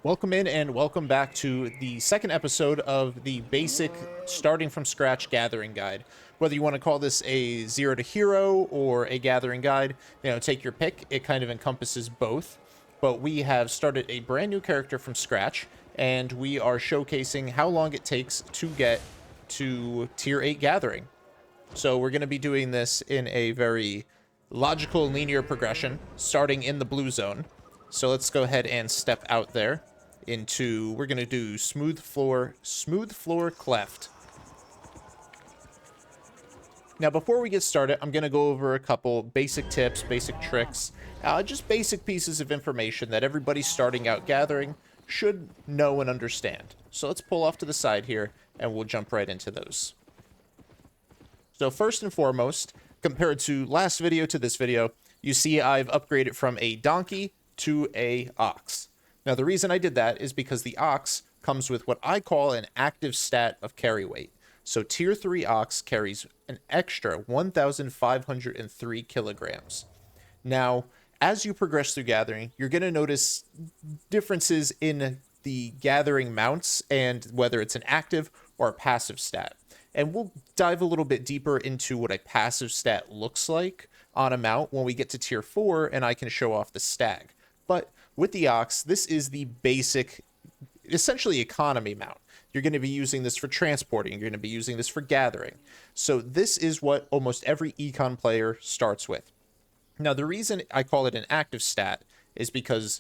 Welcome in and welcome back to the second episode of the basic starting from scratch gathering guide. Whether you want to call this a zero to hero or a gathering guide, take your pick. It kind of encompasses both. But we have started a brand new character from scratch, and we are showcasing how long it takes to get to tier 8 gathering. So we're going to be doing this in a very logical, linear progression, starting in the blue zone. So let's go ahead and step out there into, we're going to do smooth floor cleft. Now, before we get started, I'm going to go over a couple basic tips, basic tricks, just basic pieces of information that everybody starting out gathering should know and understand. So let's pull off to the side here and we'll jump right into those. So first and foremost, compared to last video to this video, you see I've upgraded from a donkey to a ox. Now, the reason I did that is because the ox comes with what I call an active stat of carry weight. So tier 3 ox carries an extra 1,503 kilograms. Now, as you progress through gathering, you're going to notice differences in the gathering mounts and whether it's an active or a passive stat. And we'll dive a little bit deeper into what a passive stat looks like on a mount when we get to tier 4 and I can show off the stag. But with the ox, this is the basic, essentially economy mount. You're going to be using this for transporting. You're going to be using this for gathering. So this is what almost every econ player starts with. Now, the reason I call it an active stat is because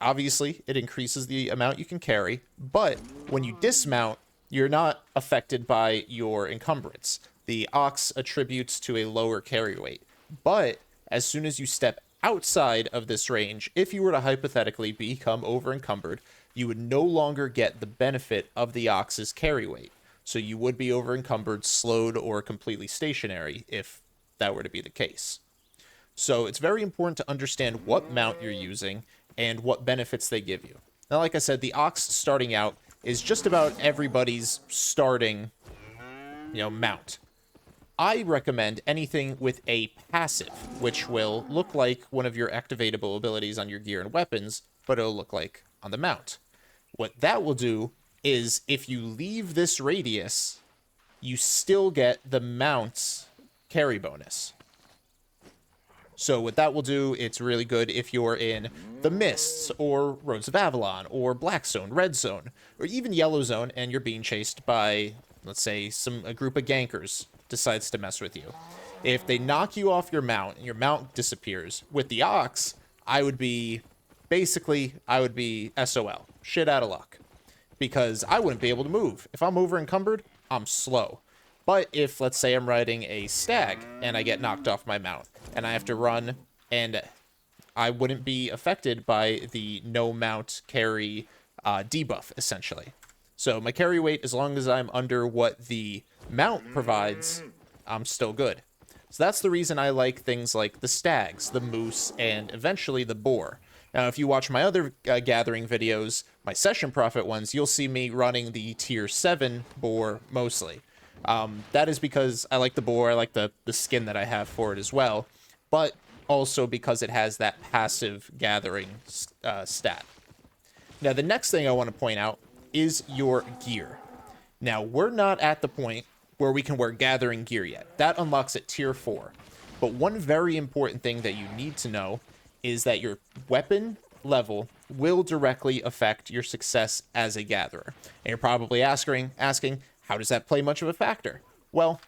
obviously it increases the amount you can carry, but when you dismount, you're not affected by your encumbrance. The ox attributes to a lower carry weight. But as soon as you step outside of this range, if you were to hypothetically become over encumbered, you would no longer get the benefit of the ox's carry weight. So you would be over encumbered, slowed, or completely stationary if that were to be the case. So it's very important to understand what mount you're using and what benefits they give you. Now, like I said, the ox starting out is just about everybody's starting, mount. I recommend anything with a passive, which will look like one of your activatable abilities on your gear and weapons, but it'll look like on the mount. What that will do is if you leave this radius, you still get the mount's carry bonus. So what that will do, it's really good if you're in the Mists, or Roads of Avalon, or Black Zone, Red Zone, or even Yellow Zone, and you're being chased by, let's say, a group of gankers decides to mess with you. If they knock you off your mount, and your mount disappears, with the ox, I would be SOL, shit out of luck, because I wouldn't be able to move. If I'm over encumbered, I'm slow. But if, let's say, I'm riding a stag and I get knocked off my mount and I have to run, and I wouldn't be affected by the no mount carry debuff, essentially. So my carry weight, as long as I'm under what the mount provides, I'm still good. So that's the reason I like things like the stags, the moose, and eventually the boar. Now, if you watch my other gathering videos, my session profit ones, you'll see me running the tier 7 boar mostly. That is because I like the boar, I like the skin that I have for it as well, but also because it has that passive gathering stat. Now, the next thing I want to point out is your gear. Now, we're not at the point where we can wear gathering gear yet. That unlocks at tier 4. But one very important thing that you need to know is that your weapon level will directly affect your success as a gatherer. And you're probably asking, how does that play much of a factor? Well,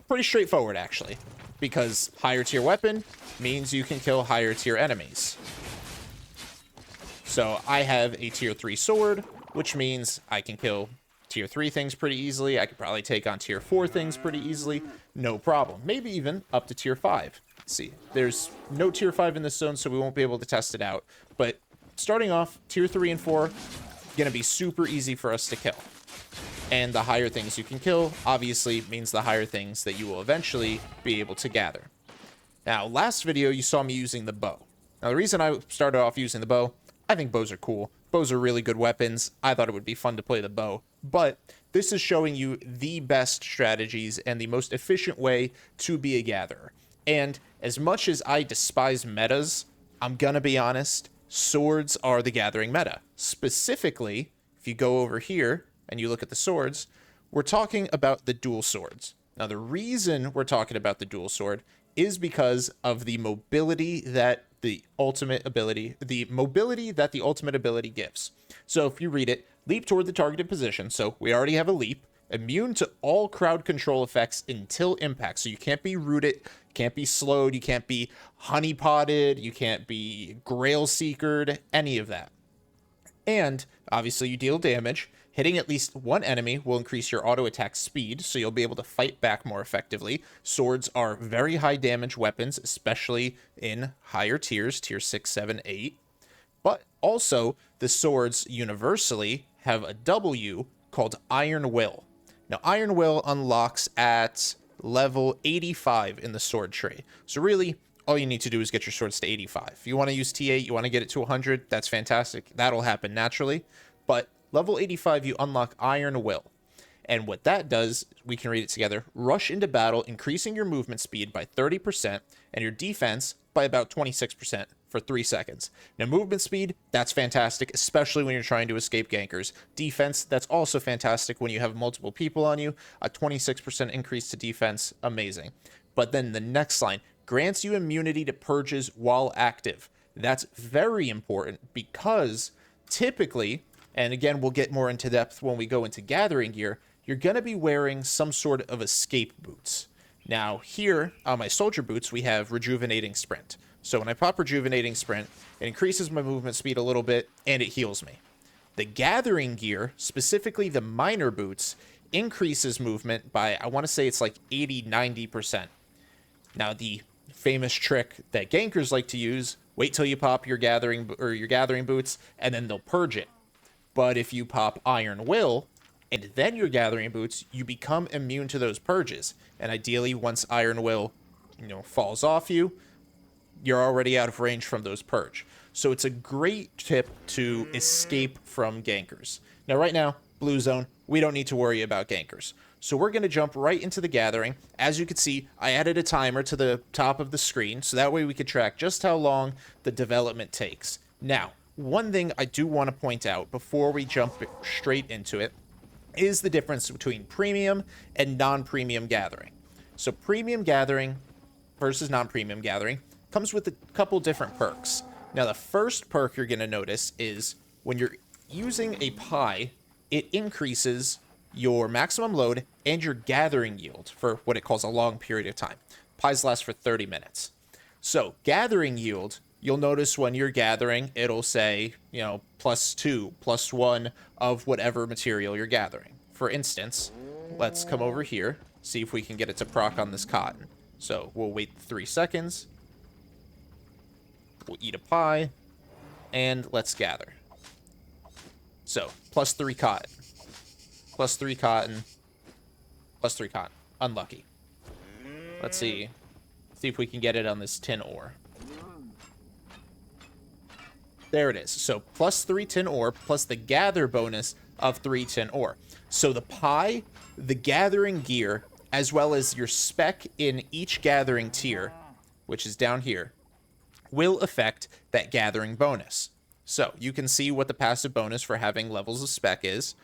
pretty straightforward, actually, because higher tier weapon means you can kill higher tier enemies. So I have a tier 3 sword, which means I can kill tier 3 things pretty easily. I could probably take on tier 4 things pretty easily, no problem. Maybe even up to tier 5. Let's see, there's no tier 5 in this zone, so we won't be able to test it out. But starting off, tier 3 and 4, gonna be super easy for us to kill. And the higher things you can kill, obviously, means the higher things that you will eventually be able to gather. Now, last video, you saw me using the bow. Now, the reason I started off using the bow, I think bows are cool. Bows are really good weapons. I thought it would be fun to play the bow. But this is showing you the best strategies and the most efficient way to be a gatherer. And as much as I despise metas, I'm gonna be honest, swords are the gathering meta. Specifically, if you go over here and you look at the swords, we're talking about the dual swords. Now, the reason we're talking about the dual sword is because of the mobility that the ultimate ability gives. So if you read it, leap toward the targeted position. So we already have a leap. Immune to all crowd control effects until impact. So you can't be rooted, you can't be slowed, you can't be honeypotted, you can't be grail seekered, any of that. And obviously you deal damage. Hitting at least one enemy will increase your auto attack speed, so you'll be able to fight back more effectively. Swords are very high damage weapons, especially in higher tiers, tier 6, 7, 8. But also, the swords universally have a W called Iron Will. Now, Iron Will unlocks at level 85 in the sword tree. So really, all you need to do is get your swords to 85. If you want to use T8, you want to get it to 100, that's fantastic. That'll happen naturally. But level 85, you unlock Iron Will. And what that does, we can read it together. Rush into battle, increasing your movement speed by 30% and your defense by about 26% for 3 seconds. Now, movement speed, that's fantastic, especially when you're trying to escape gankers. Defense, that's also fantastic when you have multiple people on you. A 26% increase to defense, amazing. But then the next line, grants you immunity to purges while active. That's very important because typically, and again, we'll get more into depth when we go into gathering gear, you're going to be wearing some sort of escape boots. Now, here on my soldier boots, we have rejuvenating sprint. So when I pop rejuvenating sprint, it increases my movement speed a little bit and it heals me. The gathering gear, specifically the miner boots, increases movement by, I want to say it's like 80-90%. Now, the famous trick that gankers like to use, wait till you pop your gathering boots and then they'll purge it. But if you pop Iron Will and then your gathering boots, you become immune to those purges. And ideally, once Iron Will, falls off you, you're already out of range from those purge. So it's a great tip to escape from gankers. Now, right now, blue zone, we don't need to worry about gankers. So we're going to jump right into the gathering. As you can see, I added a timer to the top of the screen, so that way we could track just how long the development takes. Now, one thing I do want to point out before we jump straight into it is the difference between premium and non-premium gathering. So premium gathering versus non-premium gathering comes with a couple different perks. Now, the first perk you're going to notice is when you're using a pie, it increases your maximum load and your gathering yield for what it calls a long period of time. Pies last for 30 minutes. So gathering yield, you'll notice when you're gathering, it'll say, +2, +1 of whatever material you're gathering. For instance, let's come over here, see if we can get it to proc on this cotton. So we'll wait 3 seconds. We'll eat a pie, and let's gather. So, +3 cotton. +3 cotton. +3 cotton. Unlucky. Let's see. See if we can get it on this tin ore. There it is. So, +3 tin ore, plus the gather bonus of 3 tin ore. So the pie, the gathering gear, as well as your spec in each gathering tier, which is down here, will affect that gathering bonus. So you can see what the passive bonus for having levels of spec is.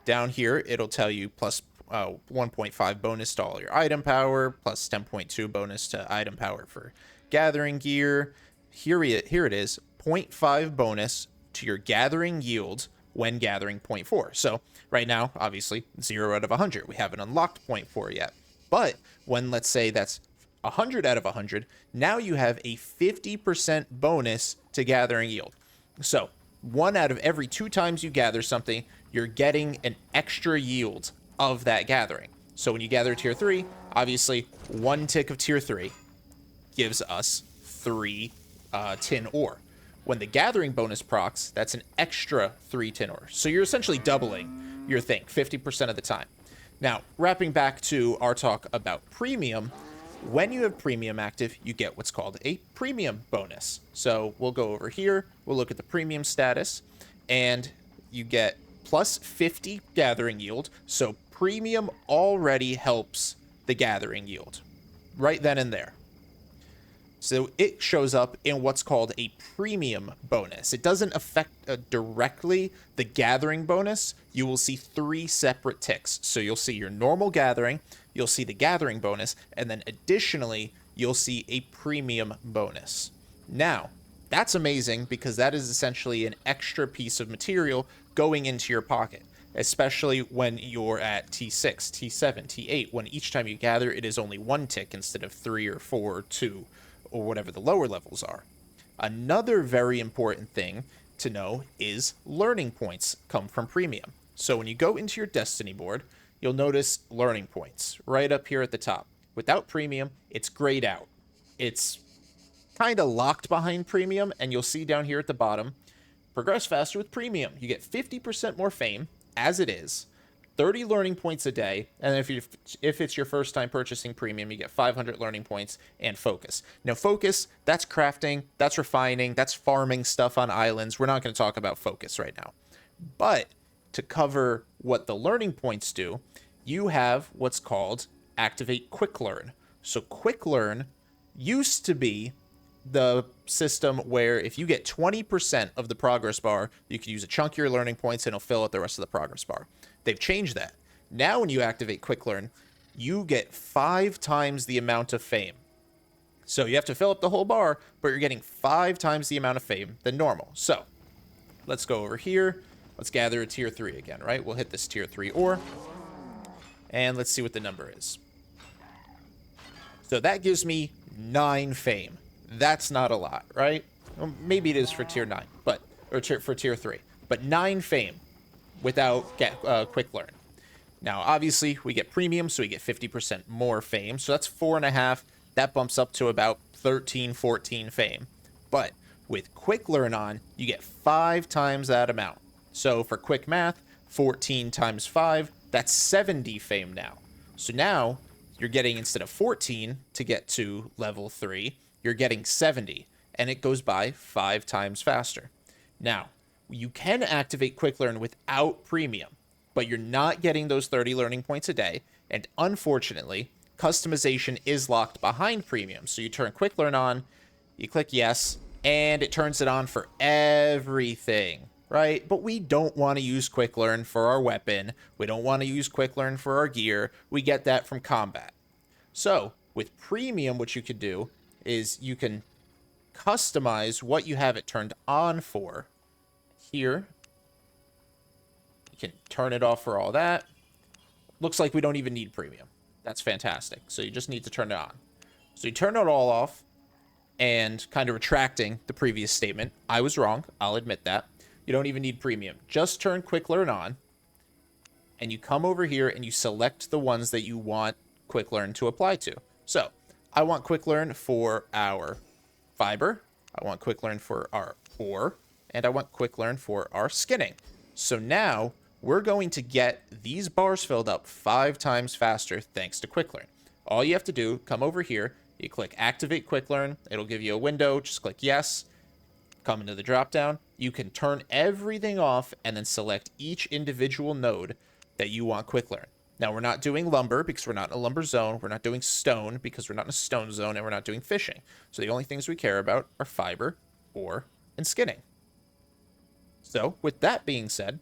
Down here, it'll tell you plus 1.5 bonus to all your item power, plus 10.2 bonus to item power for gathering gear. Here it is, 0.5 bonus to your gathering yield when gathering 0.4. So right now, obviously, 0 out of 100. We haven't unlocked 0.4 yet. But when, let's say, that's 100 out of 100, now you have a 50% bonus to gathering yield. So 1 out of every 2 times you gather something, you're getting an extra yield of that gathering. So when you gather tier 3, obviously 1 tick of tier 3 gives us 3 tin ore. When the gathering bonus procs, that's an extra 3 tin ore. So you're essentially doubling your thing 50% of the time. Now, wrapping back to our talk about premium, when you have premium active, you get what's called a premium bonus. So we'll go over here, we'll look at the premium status, and you get plus 50 gathering yield. So premium already helps the gathering yield right then and there. So it shows up in what's called a premium bonus. It doesn't affect directly the gathering bonus. You will see 3 separate ticks. So you'll see your normal gathering, you'll see the gathering bonus, and then additionally, you'll see a premium bonus. Now, that's amazing because that is essentially an extra piece of material going into your pocket, especially when you're at T6, T7, T8, when each time you gather, it is only 1 tick instead of 3 or 4 or 2, or whatever the lower levels are. Another very important thing to know is learning points come from premium. So when you go into your Destiny board, you'll notice learning points right up here at the top. Without premium, it's grayed out. It's kind of locked behind premium, and you'll see down here at the bottom, progress faster with premium. You get 50% more fame as it is, 30 learning points a day, and if it's your first time purchasing premium, you get 500 learning points and focus. Now, focus, that's crafting, that's refining, that's farming stuff on islands. We're not going to talk about focus right now. But to cover what the learning points do, you have what's called activate quick learn. So quick learn used to be the system where if you get 20% of the progress bar, you can use a chunk of your learning points and it'll fill out the rest of the progress bar. They've changed that. Now when you activate quick learn, you get 5 times the amount of fame. So you have to fill up the whole bar, but you're getting 5 times the amount of fame than normal. So let's go over here. Let's gather a tier 3 again, right? We'll hit this tier 3 ore. And let's see what the number is. So that gives me 9 fame. That's not a lot, right? Well, maybe it is for tier 9, for tier 3. But 9 fame without quick learn. Now, obviously, we get premium, so we get 50% more fame. So that's 4.5. That bumps up to about 13, 14 fame. But with quick learn on, you get 5 times that amount. So for quick math, 14 times 5, that's 70 fame now. So now you're getting, instead of 14 to get to level 3, you're getting 70, and it goes by 5 times faster. Now, you can activate quick learn without premium, but you're not getting those 30 learning points a day, and unfortunately, customization is locked behind premium. So you turn quick learn on, you click yes, and it turns it on for everything, right? But we don't want to use quick learn for our weapon. We don't want to use quick learn for our gear. We get that from combat. So with premium, what you could do is you can customize what you have it turned on for. Here, you can turn it off for all that. Looks like we don't even need premium. That's fantastic. So you just need to turn it on. So you turn it all off, and kind of retracting the previous statement. I was wrong. I'll admit that. You don't even need premium. Just turn quick learn on, and you come over here and you select the ones that you want quick learn to apply to. So I want quick learn for our fiber. I want quick learn for our ore. And I want quick learn for our skinning. So now we're going to get these bars filled up 5 times faster thanks to quick learn. All you have to do, come over here, you click activate quick learn. It'll give you a window. Just click yes. Come into the drop down. You can turn everything off and then select each individual node that you want quick learn. Now, we're not doing lumber because we're not in a lumber zone. We're not doing stone because we're not in a stone zone, and we're not doing fishing. So the only things we care about are fiber, ore, and skinning. So with that being said,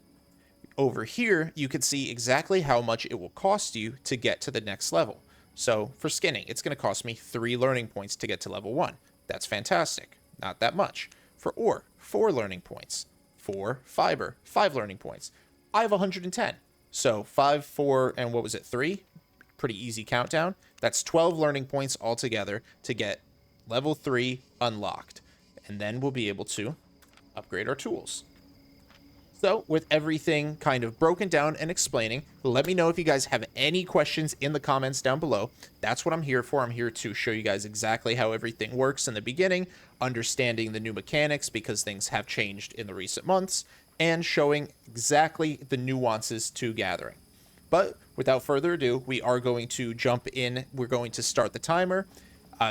over here, you can see exactly how much it will cost you to get to the next level. So for skinning, it's going to cost me 3 learning points to get to level 1. That's fantastic. Not that much. For ore, 4 learning points. For fiber, 5 learning points. I have 110. So 5, 4, and what was it, 3? Pretty easy countdown. That's 12 learning points altogether to get level 3 unlocked. And then we'll be able to upgrade our tools. So with everything kind of broken down and explaining, let me know if you guys have any questions in the comments down below. That's what I'm here for. I'm here to show you guys exactly how everything works in the beginning, understanding the new mechanics because things have changed in the recent months, and showing exactly the nuances to gathering. But without further ado, we are going to jump in. We're going to start the timer.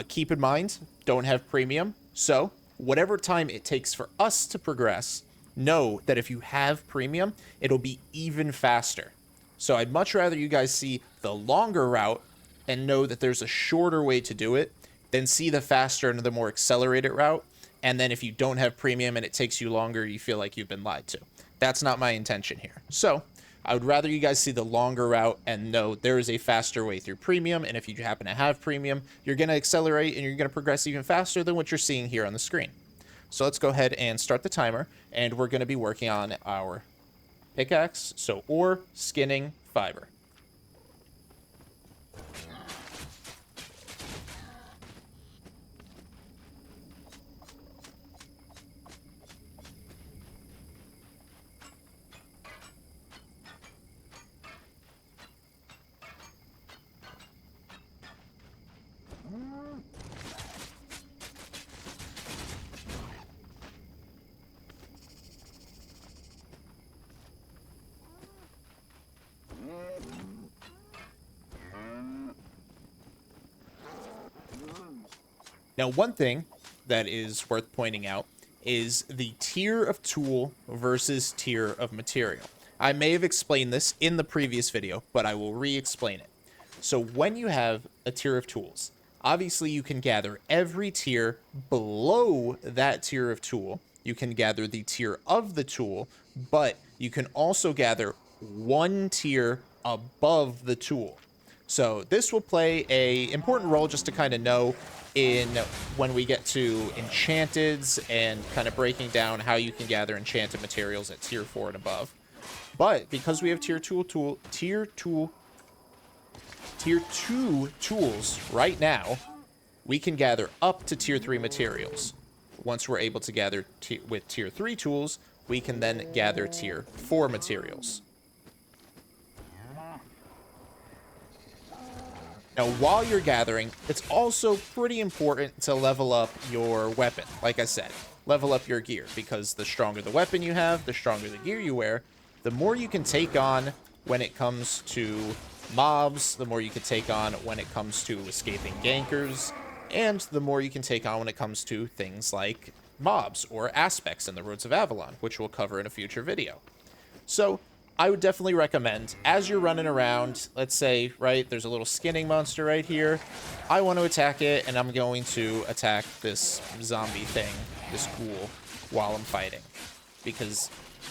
Keep in mind, don't have premium. So whatever time it takes for us to progress, know that if you have premium, it'll be even faster. So I'd much rather you guys see the longer route and know that there's a shorter way to do it then see the faster and the more accelerated route. And then if you don't have premium and it takes you longer, you feel like you've been lied to. That's not my intention here. So I would rather you guys see the longer route and know there is a faster way through premium. And if you happen to have premium, you're going to accelerate and you're going to progress even faster than what you're seeing here on the screen. So let's go ahead and start the timer, and we're going to be working on our pickaxe. So ore, skinning, fiber. Now, one thing that is worth pointing out is the tier of tool versus tier of material. I may have explained this in the previous video, but I will re-explain it. So when you have a tier of tools, obviously you can gather every tier below that tier of tool. You can gather the tier of the tool, but you can also gather one tier above the tool. So this will play a important role just to kind of know in when we get to Enchanteds and kind of breaking down how you can gather enchanted materials at tier 4 and above. But because we have tier 2 tools right now, we can gather up to tier 3 materials. Once we're able to gather with tier 3 tools, we can then gather tier 4 materials. Now, while you're gathering, it's also pretty important to level up your weapon. Like I said, level up your gear, because the stronger the weapon you have, the stronger the gear you wear, the more you can take on when it comes to mobs, the more you can take on when it comes to escaping gankers, and the more you can take on when it comes to things like mobs or aspects in the Roads of Avalon, which we'll cover in a future video. So I would definitely recommend, as you're running around, let's say, right, there's a little skinning monster right here. I want to attack it, and I'm going to attack this zombie thing, this ghoul, while I'm fighting. Because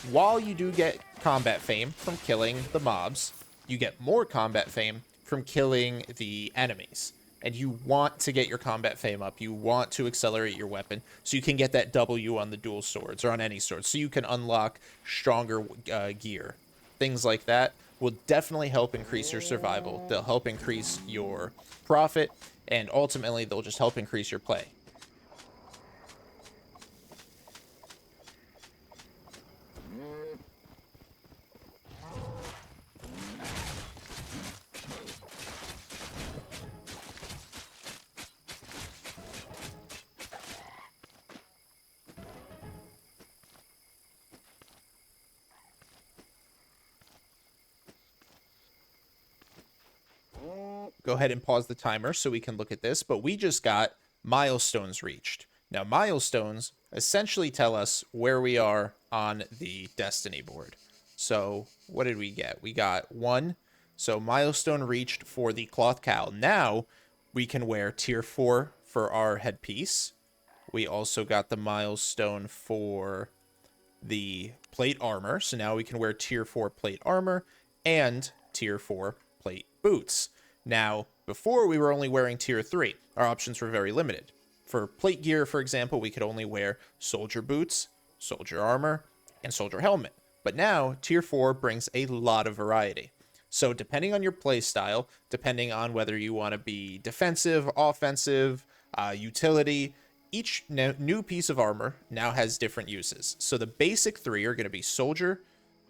while you do get combat fame from killing the mobs, you get more combat fame from killing the enemies. And you want to get your combat fame up. You want to accelerate your weapon so you can get that W on the dual swords, or on any sword, so you can unlock stronger gear. Things like that will definitely help increase your survival. They'll help increase your profit, and ultimately they'll just help increase your play. Go ahead and pause the timer so we can look at this, but we just got milestones reached. Now, milestones essentially tell us where we are on the destiny board. So what did we get? We got 1. So milestone reached for the cloth cowl. Now we can wear tier 4 for our headpiece. We also got the milestone for the plate armor. So now we can wear tier 4 plate armor and tier 4 plate boots. Now, before we were only wearing tier 3. Our options were very limited. For plate gear, for example, we could only wear soldier boots, soldier armor, and soldier helmet. But now, tier 4 brings a lot of variety. So depending on your play style, depending on whether you want to be defensive, offensive, utility, each new piece of armor now has different uses. So the basic 3 are going to be soldier,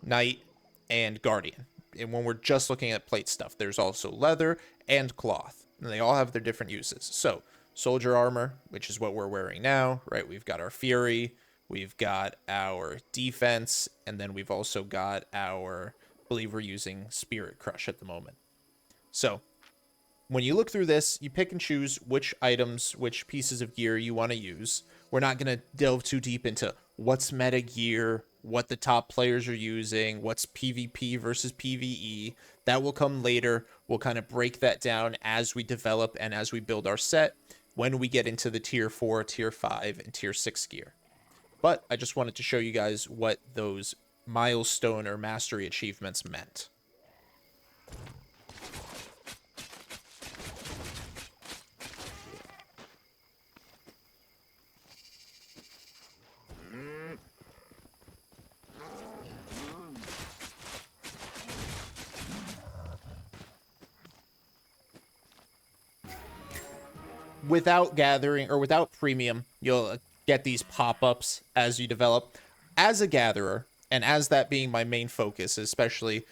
knight, and guardian. And when we're just looking at plate stuff, there's also leather and cloth, and they all have their different uses. So soldier armor, which is what we're wearing now, right? We've got our fury, we've got our defense, and then we've also got our, I believe we're using spirit crush at the moment. So when you look through this, you pick and choose which items, which pieces of gear you want to use. We're not going to delve too deep into what's meta gear, what the top players are using, what's PvP versus PvE. That will come later. We'll kind of break that down as we develop and as we build our set. when we get into the tier 4, tier 5, and tier 6 gear. But I just wanted to show you guys what those milestone or mastery achievements meant. Without gathering or without premium, you'll get these pop-ups as you develop. As a gatherer, and as that being my main focus, especially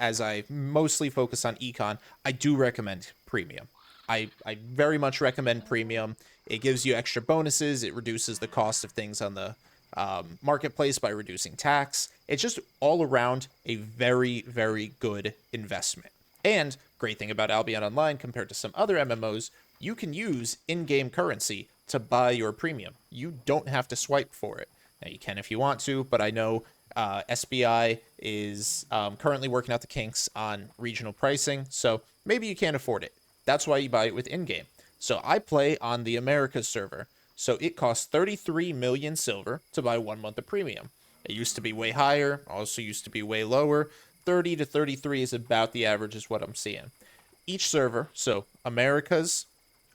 as I mostly focus on econ, I do recommend premium. I very much recommend premium. It gives you extra bonuses. It reduces the cost of things on the marketplace by reducing tax. It's just all around a very, very good investment. And great thing about Albion Online compared to some other MMOs, you can use in-game currency to buy your premium. You don't have to swipe for it. Now, you can if you want to, but I know SBI is currently working out the kinks on regional pricing, so maybe you can't afford it. That's why you buy it with in-game. So I play on the Americas server, so it costs 33 million silver to buy 1 month of premium. It used to be way higher, also used to be way lower. 30 to 33 is about the average is what I'm seeing. Each server, so Americas,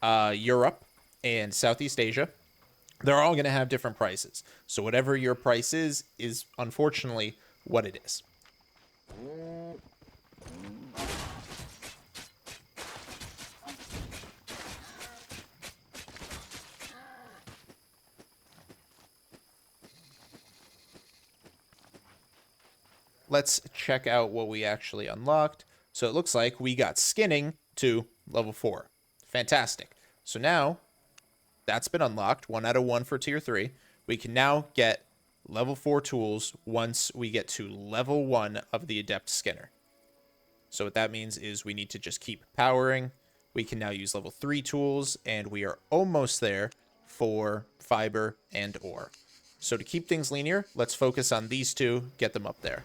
Europe, and Southeast Asia, they're all going to have different prices. So whatever your price is unfortunately what it is. Let's check out what we actually unlocked. So it looks like we got skinning to level 4. Fantastic. So now that's been unlocked. 1 out of 1 for tier 3. We can now get level 4 tools once we get to level 1 of the Adept Skinner. So what that means is we need to just keep powering. We can now use level 3 tools, and we are almost there for fiber and ore. So to keep things linear, let's focus on these two, get them up there.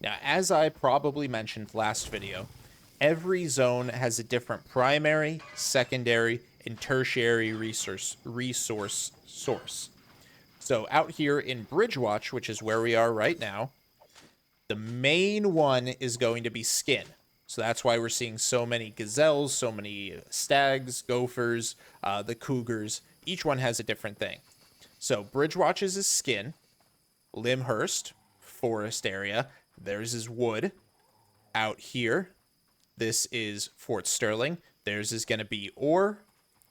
Now, as I probably mentioned last video, every zone has a different primary, secondary, and tertiary resource source. So out here in Bridgewatch, which is where we are right now, the main one is going to be skin. So that's why we're seeing so many gazelles, so many stags, gophers, the cougars. Each one has a different thing. So Bridgewatch's is skin, Limhurst, forest area. Theirs is wood. Out here, this is Fort Sterling. Theirs is going to be ore.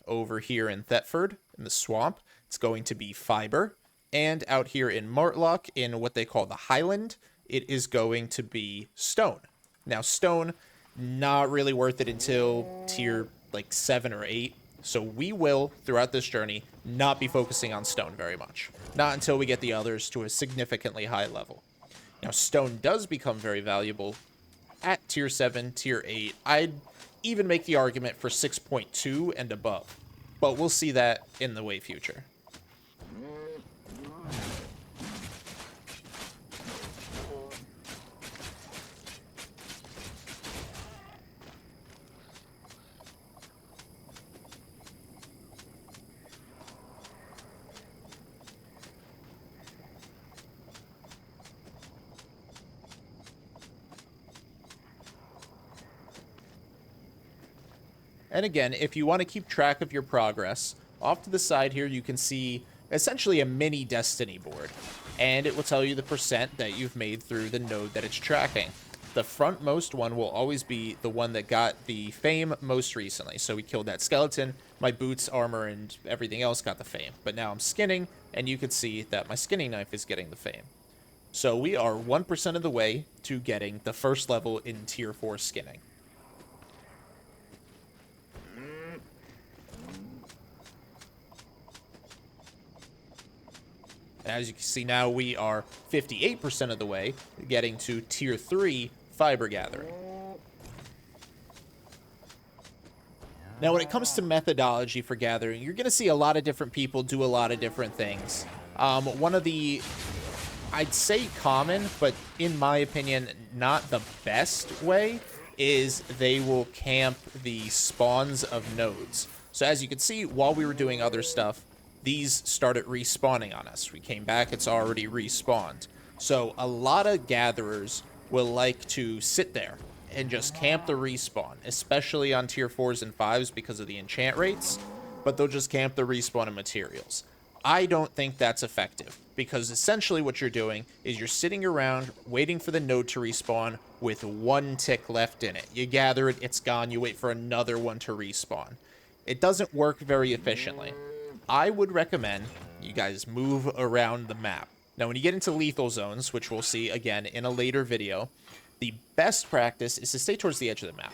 Over here in Thetford, in the swamp, it's going to be fiber. And out here in Mortlock, in what they call the Highland, it is going to be stone. Now, stone, not really worth it until tier like 7 or 8. So we will, throughout this journey, not be focusing on stone very much. Not until we get the others to a significantly high level. Now, stone does become very valuable at tier 7, tier 8. I'd even make the argument for 6.2 and above. But we'll see that in the way future. And again, if you want to keep track of your progress, off to the side here you can see essentially a mini Destiny board. And it will tell you the percent that you've made through the node that it's tracking. The frontmost one will always be the one that got the fame most recently. So we killed that skeleton, my boots, armor, and everything else got the fame. But now I'm skinning, and you can see that my skinning knife is getting the fame. So we are 1% of the way to getting the first level in tier 4 skinning. As you can see now, we are 58% of the way, getting to tier 3 fiber gathering. Now, when it comes to methodology for gathering, you're going to see a lot of different people do a lot of different things. One of the, I'd say common, but in my opinion, not the best way, is they will camp the spawns of nodes. So as you can see, while we were doing other stuff, these started respawning on us. We came back, it's already respawned. So a lot of gatherers will like to sit there and just camp the respawn, especially on tier 4s and 5s because of the enchant rates, but they'll just camp the respawn of materials. I don't think that's effective, because essentially what you're doing is you're sitting around waiting for the node to respawn with 1 tick left in it. You gather it, it's gone, you wait for another one to respawn. It doesn't work very efficiently. I would recommend you guys move around the map. Now, when you get into lethal zones, which we'll see again in a later video, the best practice is to stay towards the edge of the map.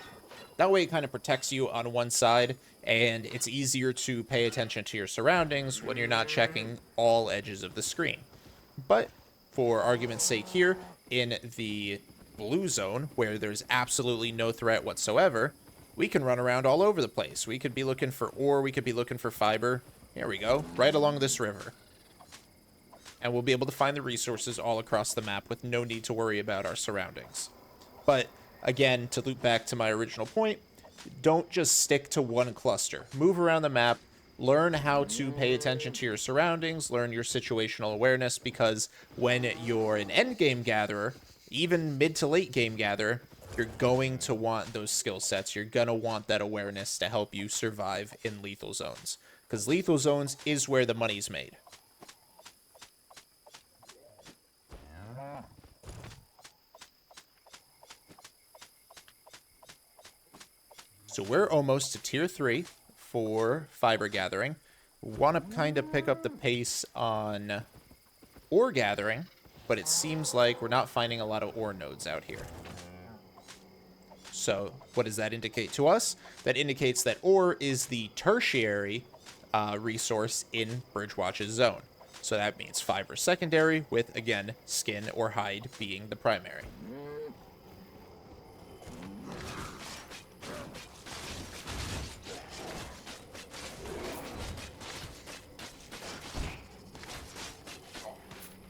That way it kind of protects you on one side, and it's easier to pay attention to your surroundings when you're not checking all edges of the screen. But for argument's sake here, in the blue zone, where there's absolutely no threat whatsoever, we can run around all over the place. We could be looking for ore, we could be looking for fiber. Here we go, right along this river. And we'll be able to find the resources all across the map with no need to worry about our surroundings. But again, to loop back to my original point, don't just stick to one cluster. Move around the map, learn how to pay attention to your surroundings, learn your situational awareness, because when you're an endgame gatherer, even mid to late game gatherer, you're going to want those skill sets. You're going to want that awareness to help you survive in lethal zones, because lethal zones is where the money's made. So we're almost to tier 3 for fiber gathering. We want to kind of pick up the pace on ore gathering, but it seems like we're not finding a lot of ore nodes out here. So what does that indicate to us? That indicates that ore is the tertiary resource in Bridgewatch's zone. So that means fiber secondary, with, again, skin or hide being the primary.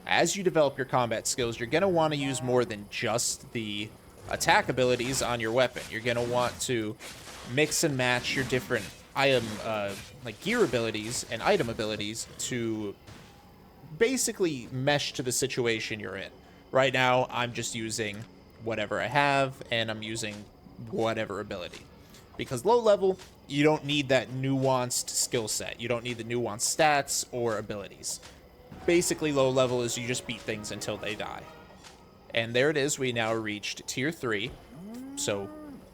As you develop your combat skills, you're going to want to use more than just the attack abilities on your weapon. You're going to want to mix and match your different item, like gear abilities and item abilities to basically mesh to the situation you're in. Right now, I'm just using whatever I have, and I'm using whatever ability. Because low level, you don't need that nuanced skill set. You don't need the nuanced stats or abilities. Basically, low level is you just beat things until they die. And there it is. We now reached tier 3. So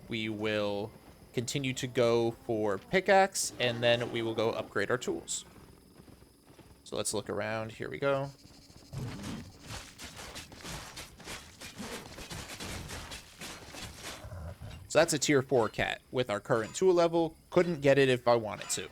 we will continue to go for pickaxe, and then we will go upgrade our tools. So let's look around. Here we go. So that's a tier 4 cat with our current tool level. Couldn't get it if I wanted to.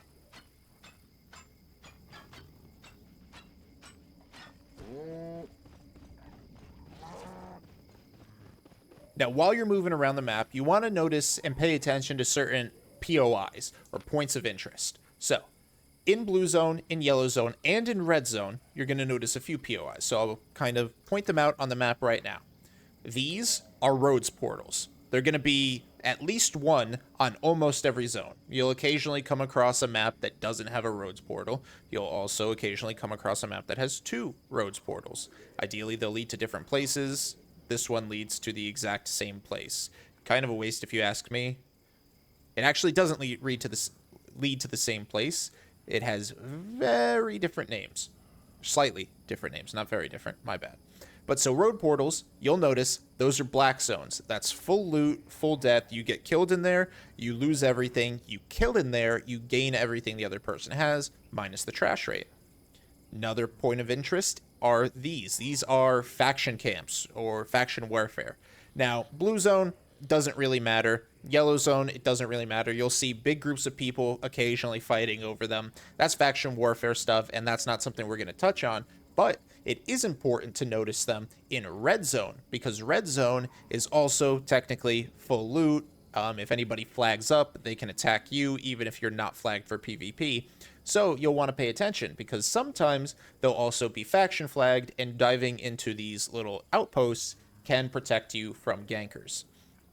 Now, while you're moving around the map, you want to notice and pay attention to certain POIs, or points of interest. So, in blue zone, in yellow zone, and in red zone, you're going to notice a few POIs. So I'll kind of point them out on the map right now. These are roads portals. They're going to be at least one on almost every zone. You'll occasionally come across a map that doesn't have a roads portal. You'll also occasionally come across a map that has 2 roads portals. Ideally, they'll lead to different places. This one leads to the exact same place. Kind of a waste if you ask me. It actually doesn't lead to the same place. It has very different names. Slightly different names, not very different, my bad. But so road portals, you'll notice those are black zones. That's full loot, full death. You get killed in there, you lose everything. You kill in there, you gain everything the other person has, minus the trash rate. Another point of interest are these. These are faction camps or faction warfare. Now, blue zone doesn't really matter. Yellow zone, it doesn't really matter. You'll see big groups of people occasionally fighting over them. That's faction warfare stuff, and that's not something we're going to touch on. But it is important to notice them in red zone, because red zone is also technically full loot. If anybody flags up, they can attack you even if you're not flagged for PvP. So you'll want to pay attention, because sometimes they'll also be faction flagged, and diving into these little outposts can protect you from gankers.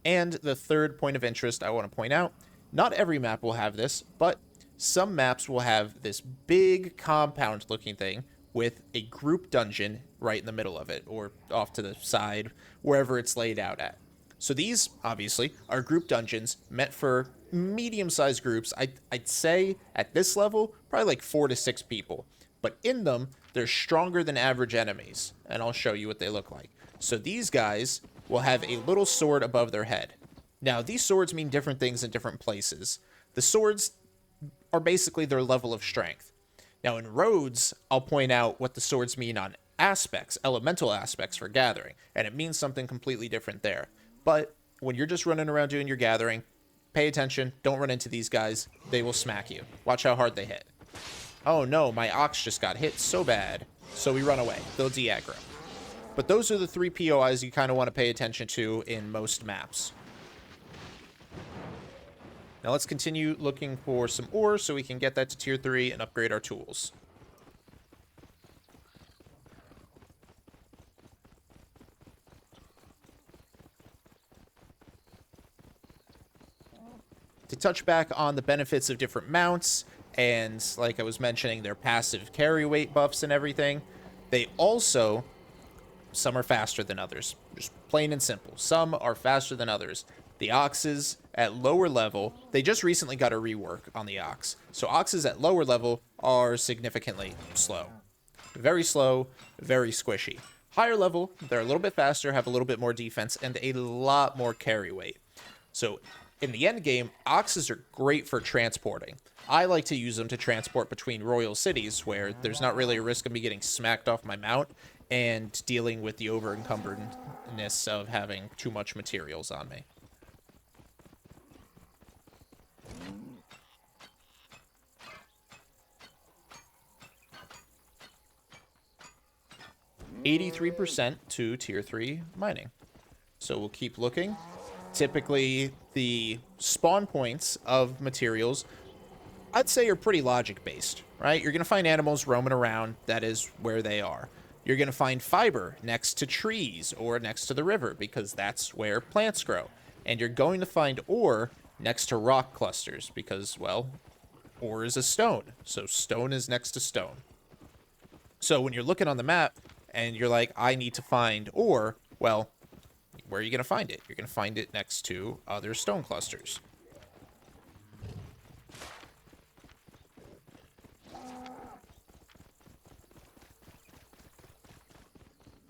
And the third point of interest I want to point out, not every map will have this, but some maps will have this big compound looking thing with a group dungeon right in the middle of it, or off to the side, wherever it's laid out at. So these, obviously, are group dungeons meant for medium-sized groups. I'd say, at this level, probably like 4 to 6 people. But in them, they're stronger than average enemies, and I'll show you what they look like. So these guys will have a little sword above their head. Now, these swords mean different things in different places. The swords are basically their level of strength. Now, in roads, I'll point out what the swords mean on aspects, elemental aspects for gathering, and it means something completely different there. But when you're just running around doing your gathering, pay attention, don't run into these guys, they will smack you. Watch how hard they hit. Oh no, my ox just got hit so bad, so we run away. They'll de-aggro. But those are the 3 POIs you kind of want to pay attention to in most maps. Now let's continue looking for some ore so we can get that to tier 3 and upgrade our tools. To touch back on the benefits of different mounts, and like I was mentioning, their passive carry weight buffs and everything, they also, some are faster than others. Just plain and simple. Some are faster than others. The oxes at lower level, they just recently got a rework on the ox. So oxes at lower level are significantly slow. Very slow, very squishy. Higher level, they're a little bit faster, have a little bit more defense, and a lot more carry weight. So in the end game, oxes are great for transporting. I like to use them to transport between royal cities where there's not really a risk of me getting smacked off my mount and dealing with the over-encumberness of having too much materials on me. %83% to tier 3 mining. So we'll keep looking. Typically, the spawn points of materials, I'd say, are pretty logic-based, right? You're going to find animals roaming around. That is where they are. You're going to find fiber next to trees or next to the river, because that's where plants grow. And you're going to find ore next to rock clusters because, well, ore is a stone. So stone is next to stone. So when you're looking on the map and you're like, I need to find ore, well, where are you going to find it? You're going to find it next to other stone clusters.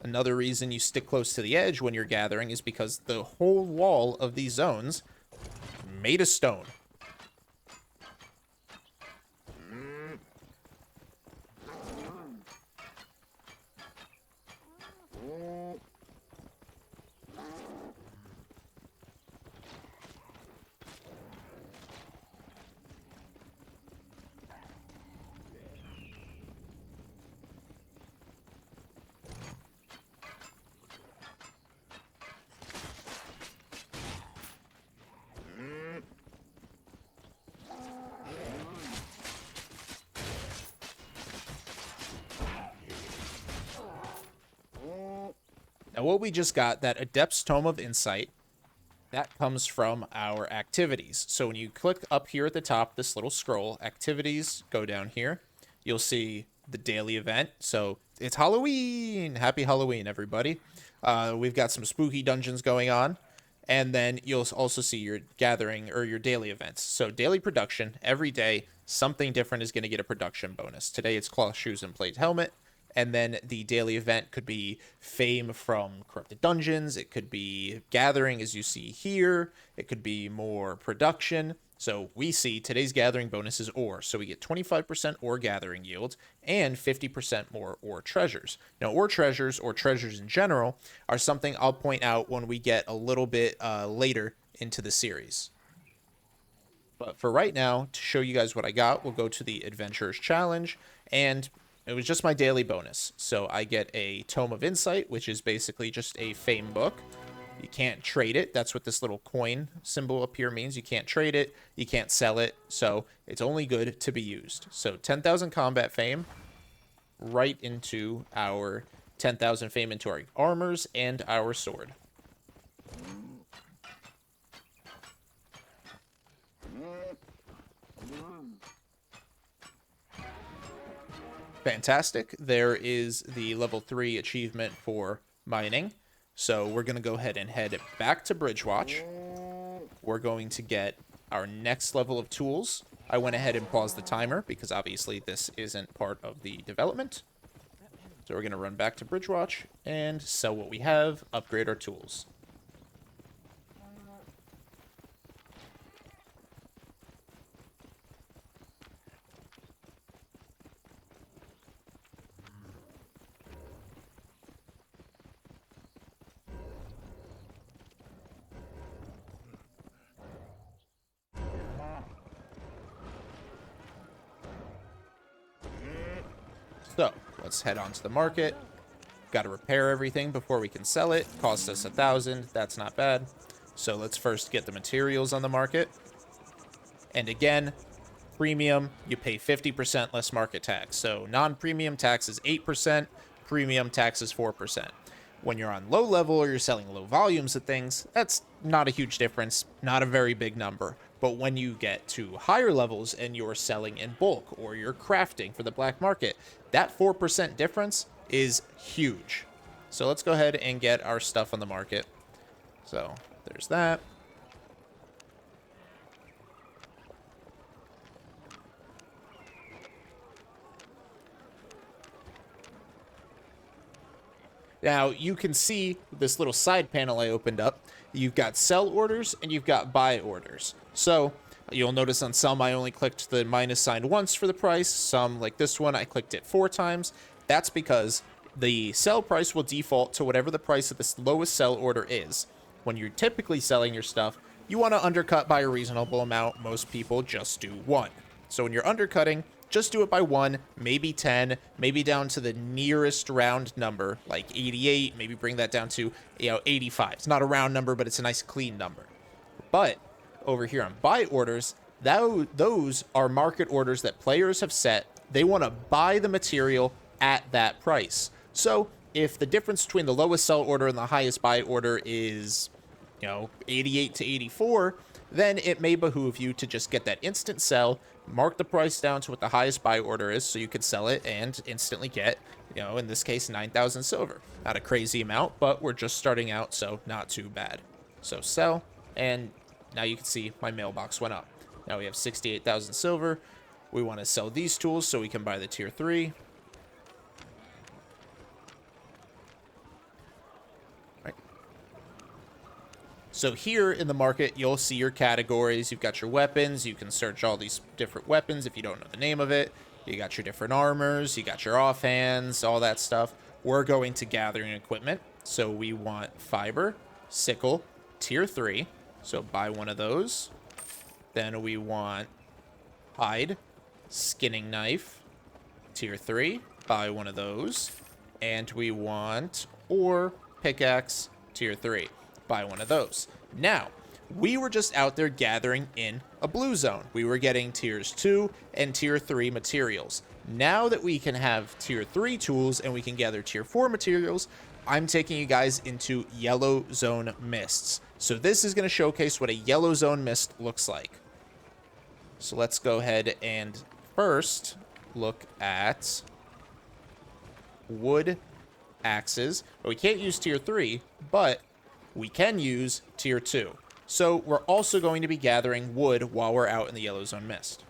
Another reason you stick close to the edge when you're gathering is because the whole wall of these zones made of stone. Now, what we just got, that Adept's Tome of Insight, that comes from our activities. So when you click up here at the top, this little scroll, activities, go down here, you'll see the daily event. So it's Halloween! Happy Halloween, everybody. We've got some spooky dungeons going on. And then you'll also see your gathering or your daily events. So daily production, every day, something different is going to get a production bonus. Today it's cloth shoes and plate helmet. And then the daily event could be fame from corrupted dungeons. It could be gathering, as you see here. It could be more production. So we see today's gathering bonus is ore. So we get 25% ore gathering yield and 50% more ore treasures. Now, ore treasures, or treasures in general, are something I'll point out when we get a little bit later into the series. But for right now, to show you guys what I got, we'll go to the Adventurers Challenge. And It was just my daily bonus. So I get a Tome of Insight, which is basically just a fame book. You can't trade it. That's what this little coin symbol up here means. You can't trade it. You can't sell it. So it's only good to be used. So 10,000 combat fame right into our 10,000 fame into our armors and our sword. Fantastic. There is the level 3 achievement for mining. So we're going to go ahead and head back to Bridgewatch. We're going to get our next level of tools. I went ahead and paused the timer because obviously this isn't part of the development. So we're going to run back to Bridgewatch and sell what we have, upgrade our tools. So, let's head on to the market. Got to repair everything before we can sell it. Cost us 1,000. That's not bad. So, let's first get the materials on the market. And again, premium, you pay 50% less market tax. So, non-premium tax is 8%. Premium tax is 4%. When you're on low level or you're selling low volumes of things, that's not a huge difference. Not a very big number. But when you get to higher levels and you're selling in bulk or you're crafting for the black market, that 4% difference is huge. So let's go ahead and get our stuff on the market. So there's that. Now you can see this little side panel I opened up. You've got sell orders and you've got buy orders. So you'll notice on some I only clicked the minus sign once for the price. Some, like this one, I clicked it 4 times. That's because the sell price will default to whatever the price of this lowest sell order is. When you're typically selling your stuff, you want to undercut by a reasonable amount. Most people just do 1. So when you're undercutting, just do it by 1, maybe 10, maybe down to the nearest round number, like 88, maybe bring that down to, 85. It's not a round number, but it's a nice clean number. But over here on buy orders, those are market orders that players have set. They want to buy the material at that price. So if the difference between the lowest sell order and the highest buy order is, 88 to 84, then it may behoove you to just get that instant sell, mark the price down to what the highest buy order is so you could sell it and instantly get, in this case, 9,000 silver. Not a crazy amount, but we're just starting out, so not too bad. So sell, and now you can see my mailbox went up. Now we have 68,000 silver. We want to sell these tools so we can buy the tier 3. So here in the market, you'll see your categories. You've got your weapons. You can search all these different weapons if you don't know the name of it. You got your different armors. You got your offhands, all that stuff. We're going to gathering equipment. So we want fiber, sickle, tier 3. So buy one of those. Then we want hide, skinning knife, tier 3. Buy one of those. And we want ore, pickaxe, tier 3. Buy one of those. Now, we were just out there gathering in a blue zone. We were getting tiers 2 and tier 3 materials. Now that we can have tier 3 tools and we can gather tier 4 materials, I'm taking you guys into yellow zone mists. So this is going to showcase what a yellow zone mist looks like. So let's go ahead and first look at wood axes. But we can't use tier 3, but we can use tier 2. So we're also going to be gathering wood while we're out in the yellow zone mist.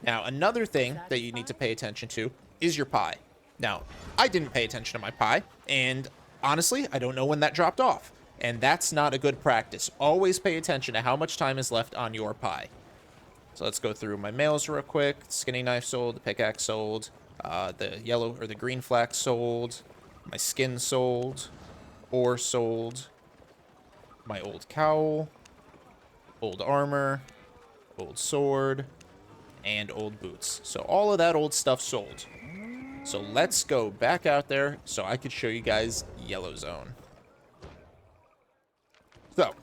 Now, another thing that you need to pay attention to is your pie. Now, I didn't pay attention to my pie, and honestly, I don't know when that dropped off. And that's not a good practice. Always pay attention to how much time is left on your pie. So let's go through my mails real quick. Skinning knife sold, the pickaxe sold, the yellow or the green flax sold, my skin sold, ore sold, my old cowl, old armor, old sword, and old boots. So all of that old stuff sold. So let's go back out there so I could show you guys yellow zone. So,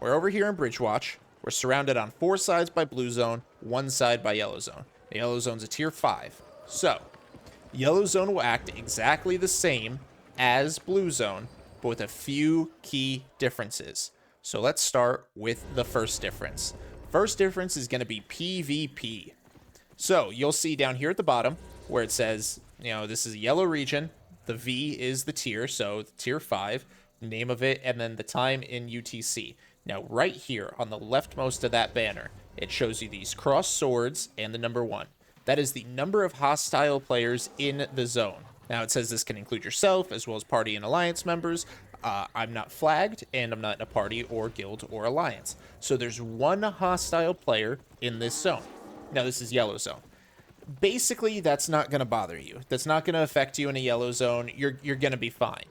we're over here in Bridgewatch. We're surrounded on 4 sides by blue zone, 1 side by yellow zone. The yellow zone's a tier 5. So, yellow zone will act exactly the same as blue zone, but with a few key differences. So let's start with the first difference. First difference is going to be PvP. So you'll see down here at the bottom where it says, you know, this is a yellow region. The V is the tier, so tier 5, name of it, and then the time in UTC. Now, right here on the leftmost of that banner, it shows you these crossed swords and the number 1. That is the number of hostile players in the zone. Now, it says this can include yourself as well as party and alliance members. I'm not flagged, and I'm not in a party or guild or alliance. So there's 1 hostile player in this zone. Now, this is yellow zone. Basically, that's not going to bother you. That's not going to affect you in a yellow zone. You're going to be fine.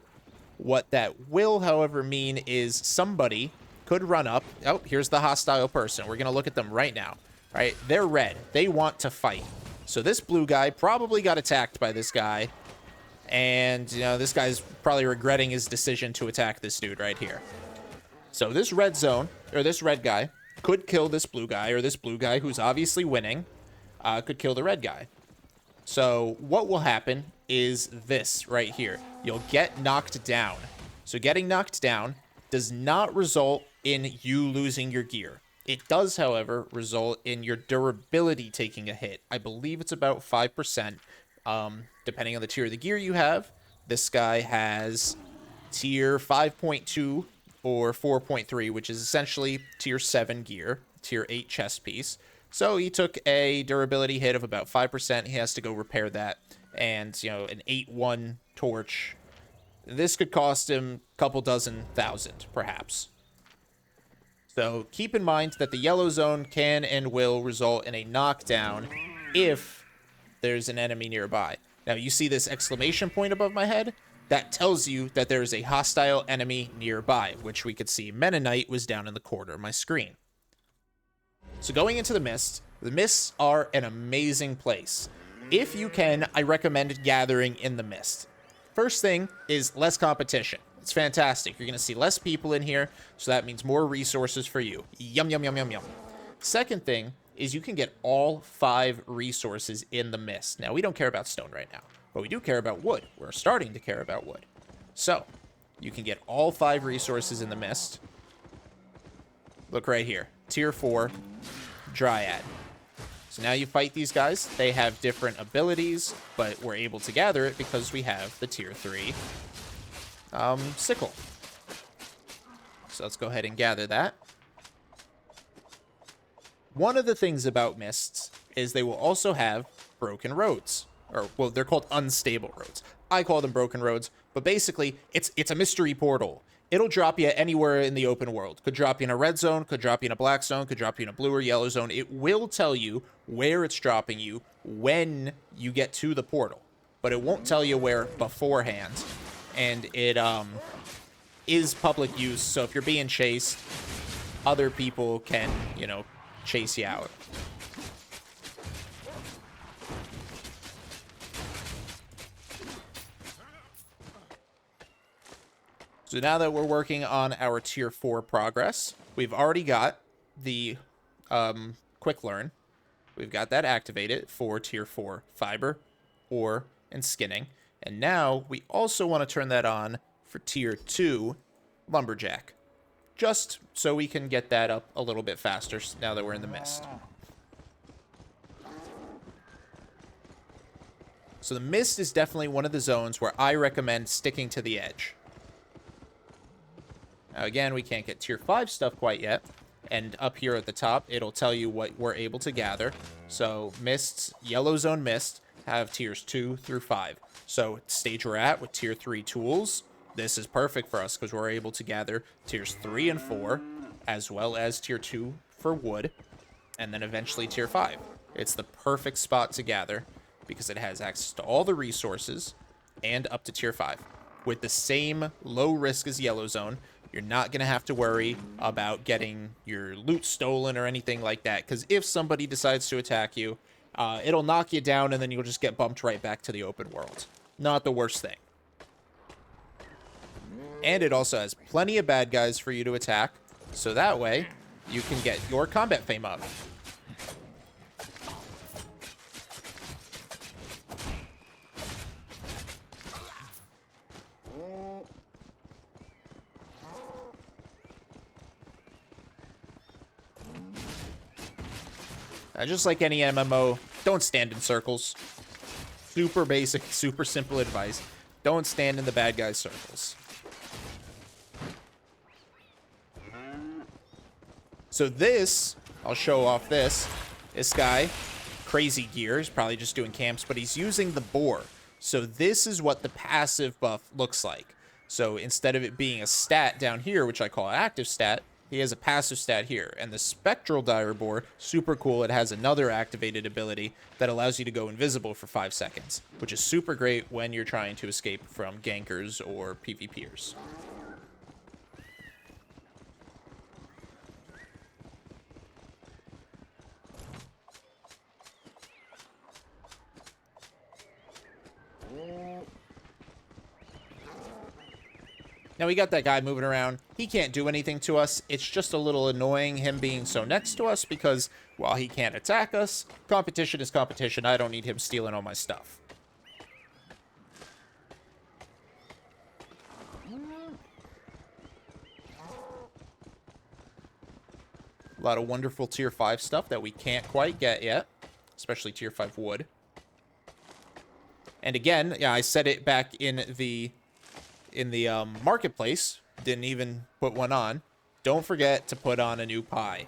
What that will, however, mean is somebody could run up. Oh, here's the hostile person. We're going to look at them right now. All right, they're red. They want to fight. So this blue guy probably got attacked by this guy. And, you know, this guy's probably regretting his decision to attack this dude right here. So this red zone, or this red guy, could kill this blue guy, or this blue guy who's obviously winning, could kill the red guy. So what will happen is this right here. You'll get knocked down. So getting knocked down does not result in you losing your gear. It does, however, result in your durability taking a hit. I believe it's about 5%. Depending on the tier of the gear you have. This guy has tier 5.2 or 4.3, which is essentially tier 7 gear, tier 8 chest piece. So he took a durability hit of about 5%. He has to go repair that. And, you know, an 8-1 torch. This could cost him a couple dozen thousand, perhaps. So keep in mind that the yellow zone can and will result in a knockdown if there's an enemy nearby. Now, you see this exclamation point above my head? That tells you that there is a hostile enemy nearby, which we could see Mennonite was down in the corner of my screen. So going into the mists are an amazing place. If you can, I recommend gathering in the mist. First thing is less competition. It's fantastic. You're going to see less people in here, so that means more resources for you. Yum, yum, yum, yum, yum. Second thing is you can get all 5 resources in the mist. Now, we don't care about stone right now, but we do care about wood. We're starting to care about wood. So, you can get all 5 resources in the mist. Look right here. Tier 4, Dryad. So now you fight these guys. They have different abilities, but we're able to gather it because we have the tier 3 sickle. So let's go ahead and gather that. One of the things about mists is they will also have broken roads. Or, well, they're called unstable roads. I call them broken roads, but basically, it's a mystery portal. It'll drop you anywhere in the open world. Could drop you in a red zone, could drop you in a black zone, could drop you in a blue or yellow zone. It will tell you where it's dropping you when you get to the portal, but it won't tell you where beforehand. And it is public use, so if you're being chased, other people can, you know, chase you out. So now that we're working on our tier 4 progress, we've already got the quick learn. We've got that activated for tier 4 fiber, ore, and skinning. And now we also want to turn that on for tier 2 lumberjack, just so we can get that up a little bit faster now that we're in the mist. So the mist is definitely one of the zones where I recommend sticking to the edge. Now again, we can't get tier 5 stuff quite yet. And up here at the top, it'll tell you what we're able to gather. So mists, yellow zone mist, have tiers 2 through 5. So stage we're at with tier 3 tools, this is perfect for us because we're able to gather tiers 3 and 4, as well as tier 2 for wood, and then eventually tier 5. It's the perfect spot to gather because it has access to all the resources and up to tier 5. With the same low risk as yellow zone, you're not going to have to worry about getting your loot stolen or anything like that, because if somebody decides to attack you, It'll knock you down, and then you'll just get bumped right back to the open world. Not the worst thing. And it also has plenty of bad guys for you to attack, so that way you can get your combat fame up. Just like any MMO, don't stand in circles. Super basic, super simple advice. Don't stand in the bad guys' circles. So this, I'll show off this. This guy, crazy gear, is probably just doing camps, but he's using the boar. So this is what the passive buff looks like. So instead of it being a stat down here, which I call an active stat, he has a passive stat here. And the Spectral Dire Boar, super cool. It has another activated ability that allows you to go invisible for 5 seconds, which is super great when you're trying to escape from gankers or PvPers. Now, we got that guy moving around. He can't do anything to us. It's just a little annoying him being so next to us because, while he can't attack us, competition is competition. I don't need him stealing all my stuff. A lot of wonderful tier 5 stuff that we can't quite get yet, especially tier 5 wood. And again, yeah, I said it back in the marketplace, didn't even put one on. Don't forget to put on a new pie.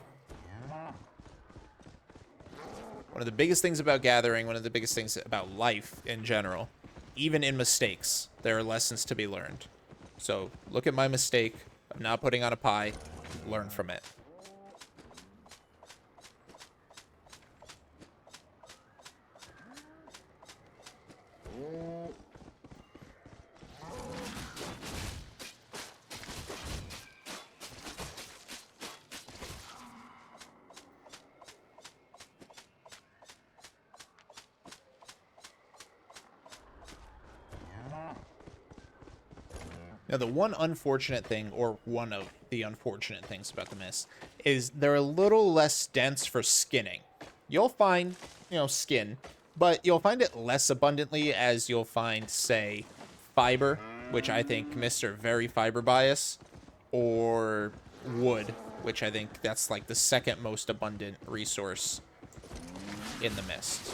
One of the biggest things about gathering, one of the biggest things about life in general, even in mistakes, there are lessons to be learned. So look at my mistake of not putting on a pie, learn from it. Now, the one unfortunate thing, or one of the unfortunate things about the mist, is they're a little less dense for skinning. You'll find, skin, but you'll find it less abundantly as you'll find, say, fiber, which I think mists are very fiber bias, or wood, which I think that's like the second most abundant resource in the mist.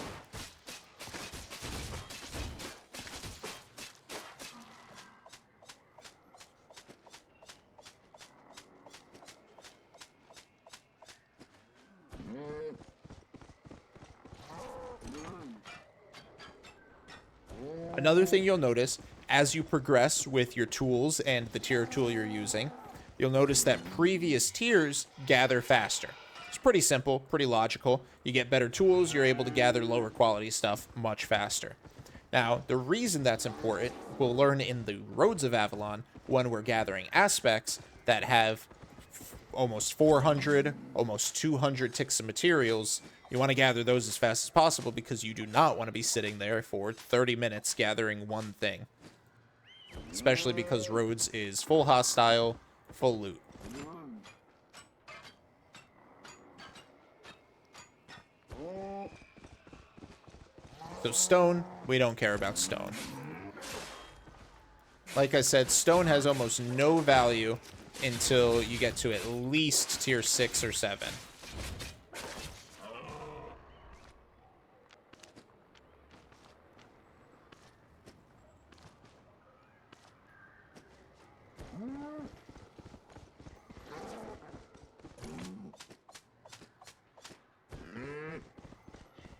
Another thing you'll notice as you progress with your tools and the tier tool you're using, you'll notice that previous tiers gather faster. It's pretty simple, pretty logical. You get better tools, you're able to gather lower quality stuff much faster. Now, the reason that's important, we'll learn in the Roads of Avalon when we're gathering aspects that have almost 400, almost 200 ticks of materials. You want to gather those as fast as possible because you do not want to be sitting there for 30 minutes gathering one thing. Especially because Rhodes is full hostile, full loot. So stone, we don't care about stone. Like I said, stone has almost no value until you get to at least tier 6 or 7.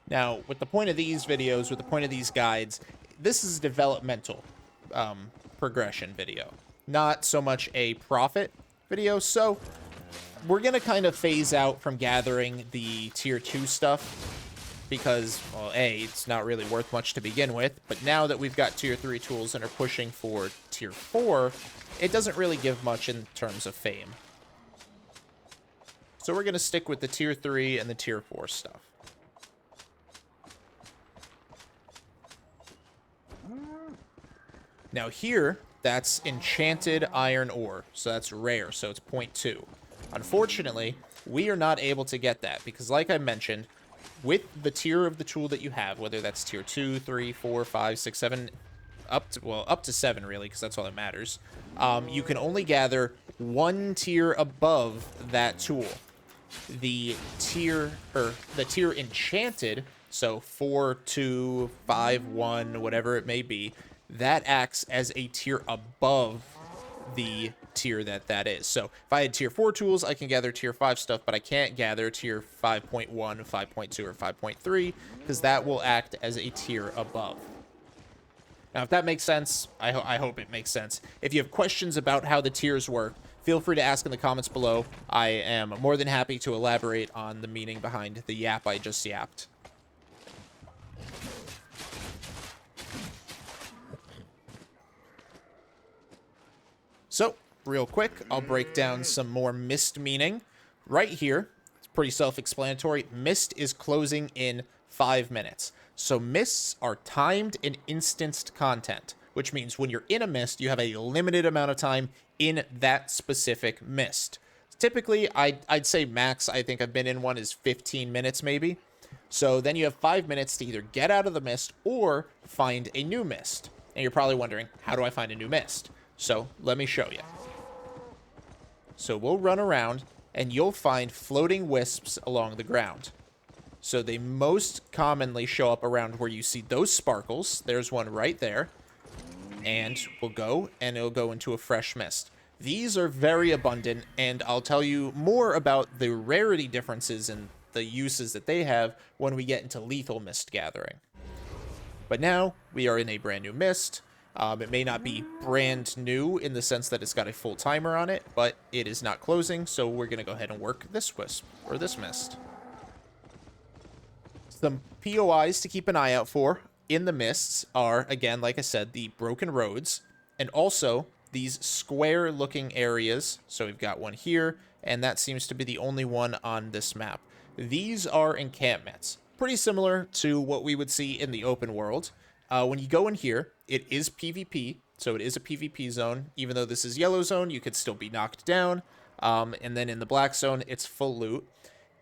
Now, with the point of these videos, with the point of these guides, this is a developmental progression video, not so much a profit video. So we're going to kind of phase out from gathering the tier 2 stuff because, well, A, it's not really worth much to begin with. But now that we've got tier 3 tools and are pushing for tier 4, it doesn't really give much in terms of fame. So we're going to stick with the tier 3 and the tier 4 stuff. Now here, that's enchanted iron ore, so that's rare, so it's 0.2. Unfortunately, we are not able to get that because, like I mentioned, with the tier of the tool that you have, whether that's tier 2, 3, 4, 5, 6, 7, up to 7 really, because that's all that matters, you can only gather one tier above that tool. The tier enchanted, so 4, 2, 5, 1, whatever it may be, that acts as a tier above the tier that is. So if I had tier 4 tools, I can gather tier 5 stuff, but I can't gather tier 5.1, 5.2, or 5.3 because that will act as a tier above. Now, if that makes sense, I hope it makes sense. If you have questions about how the tiers work, feel free to ask in the comments below. I am more than happy to elaborate on the meaning behind the yap I just yapped. So, real quick, I'll break down some more mist meaning. Right here, it's pretty self-explanatory. Mist is closing in 5 minutes. So mists are timed and instanced content, which means when you're in a mist, you have a limited amount of time in that specific mist. Typically, I'd say max I think I've been in one is 15 minutes maybe. So then you have 5 minutes to either get out of the mist or find a new mist. And you're probably wondering, how do I find a new mist? So let me show you. So we'll run around and you'll find floating wisps along the ground. So they most commonly show up around where you see those sparkles. There's one right there. And we'll go, and it'll go into a fresh mist. These are very abundant, and I'll tell you more about the rarity differences and the uses that they have when we get into lethal mist gathering. But now, we are in a brand new mist. It may not be brand new in the sense that it's got a full timer on it, but it is not closing, so we're going to go ahead and work this wisp, or this mist. Some POIs to keep an eye out for in the mists are, again, like I said, the broken roads, and also these square-looking areas. So we've got one here, and that seems to be the only one on this map. These are encampments, pretty similar to what we would see in the open world. When you go in here, it is PvP, so it is a PvP zone. Even though this is yellow zone, you could still be knocked down. And then in the black zone, it's full loot.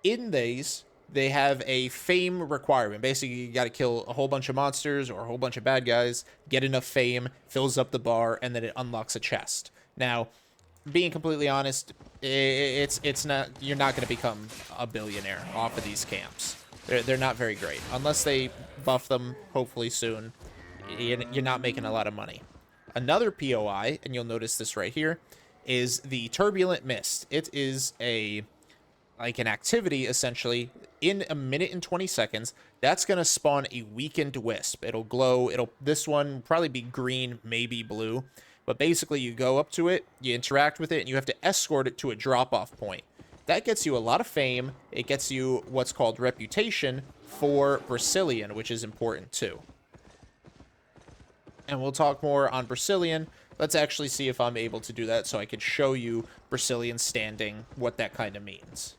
In these, they have a fame requirement. Basically, you got to kill a whole bunch of monsters or a whole bunch of bad guys, get enough fame, fills up the bar, and then it unlocks a chest. Now, being completely honest, it's not, you're not going to become a billionaire off of these camps. They're not very great. Unless they buff them, hopefully soon, you're not making a lot of money. Another POI, and you'll notice this right here, is the Turbulent Mist. It is like an activity, essentially, in a minute and 20 seconds. That's going to spawn a weakened wisp. It'll glow. This one will probably be green, maybe blue. But basically, you go up to it, you interact with it, and you have to escort it to a drop-off point. That gets you a lot of fame. It gets you what's called reputation for Brazilian, which is important too. And we'll talk more on Brazilian. Let's actually see if I'm able to do that so I can show you Brazilian standing, what that kind of means.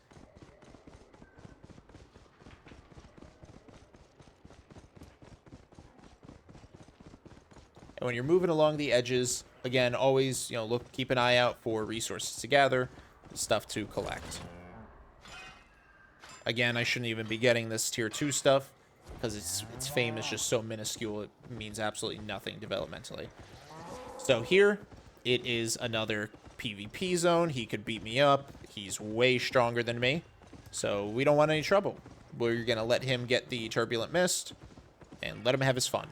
And when you're moving along the edges, again, always, keep an eye out for resources to gather, stuff to collect. Again, I shouldn't even be getting this tier 2 stuff because its fame is just so minuscule, it means absolutely nothing developmentally. So here, it is another PvP zone. He could beat me up. He's way stronger than me, so we don't want any trouble. We're going to let him get the Turbulent Mist and let him have his fun.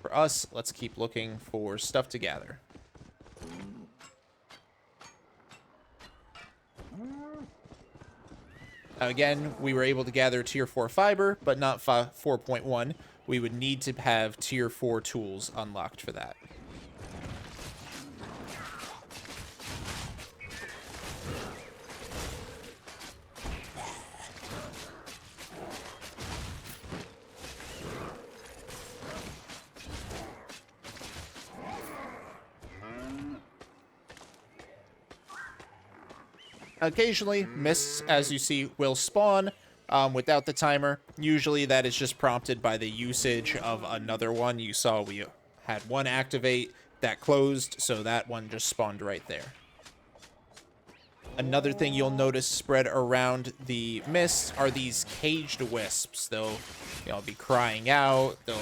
For us, let's keep looking for stuff to gather. Again, we were able to gather tier 4 fiber, but not 4.1. We would need to have tier 4 tools unlocked for that. Occasionally, mists, as you see, will spawn, without the timer. Usually that is just prompted by the usage of another one. You saw we had one activate that closed, so that one just spawned right there. Another thing you'll notice spread around the mist are these caged wisps. They'll, be crying out. They'll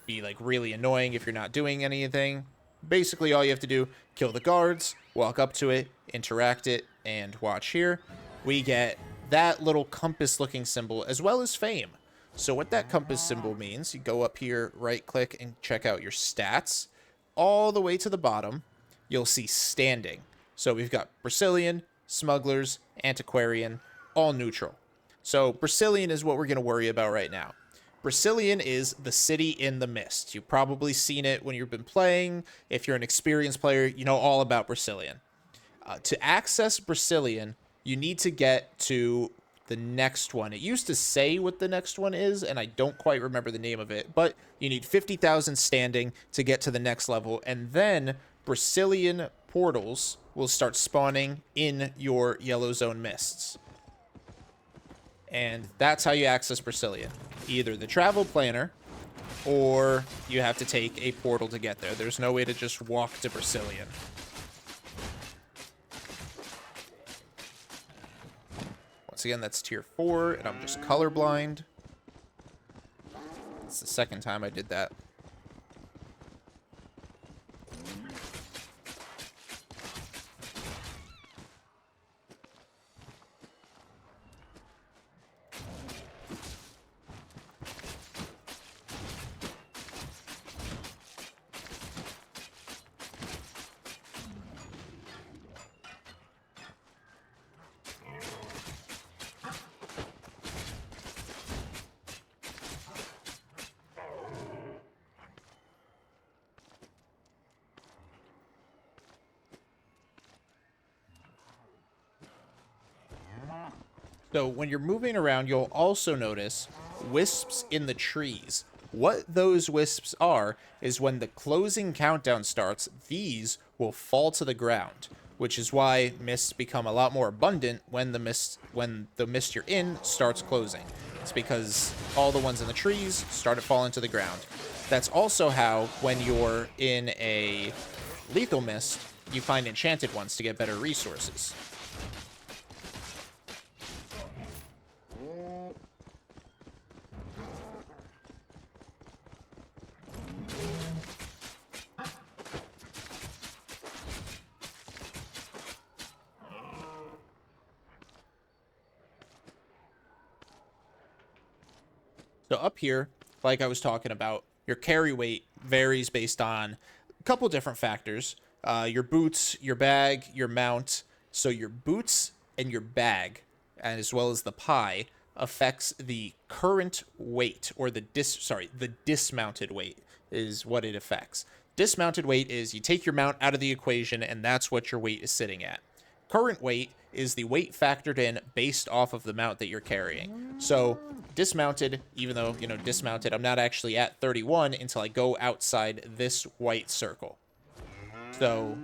be like really annoying if you're not doing anything. Basically, all you have to do, kill the guards, walk up to it, interact it, and watch here. We get that little compass looking symbol as well as fame. So what that compass symbol means, you go up here, right click, and check out your stats. All the way to the bottom, you'll see standing. So we've got Brazilian, Smugglers, Antiquarian, all neutral. So Brazilian is what we're going to worry about right now. Brazilian is the city in the mist. You've probably seen it when you've been playing. If you're an experienced player, you know all about Brazilian. To access Brazilian, you need to get to the next one. It used to say what the next one is, and I don't quite remember the name of it, but you need 50,000 standing to get to the next level, and then Brazilian portals will start spawning in your yellow zone mists. And that's how you access Brazilian. Either the travel planner, or you have to take a portal to get there. There's no way to just walk to Brazilian. Once again, that's tier 4, and I'm just colorblind. It's the second time I did that. So when you're moving around, you'll also notice wisps in the trees. What those wisps are is when the closing countdown starts, these will fall to the ground, which is why mists become a lot more abundant when the mist you're in starts closing. It's because all the ones in the trees started falling to the ground. That's also how, when you're in a lethal mist, you find enchanted ones to get better resources. So up here, like I was talking about, your carry weight varies based on a couple different factors. Your boots, your bag, your mount. So your boots and your bag, as well as the pie, affects the current weight, or the dismounted weight is what it affects. Dismounted weight is you take your mount out of the equation, and that's what your weight is sitting at. Current weight is the weight factored in based off of the mount that you're carrying. So dismounted, even though, dismounted, I'm not actually at 31 until I go outside this white circle. So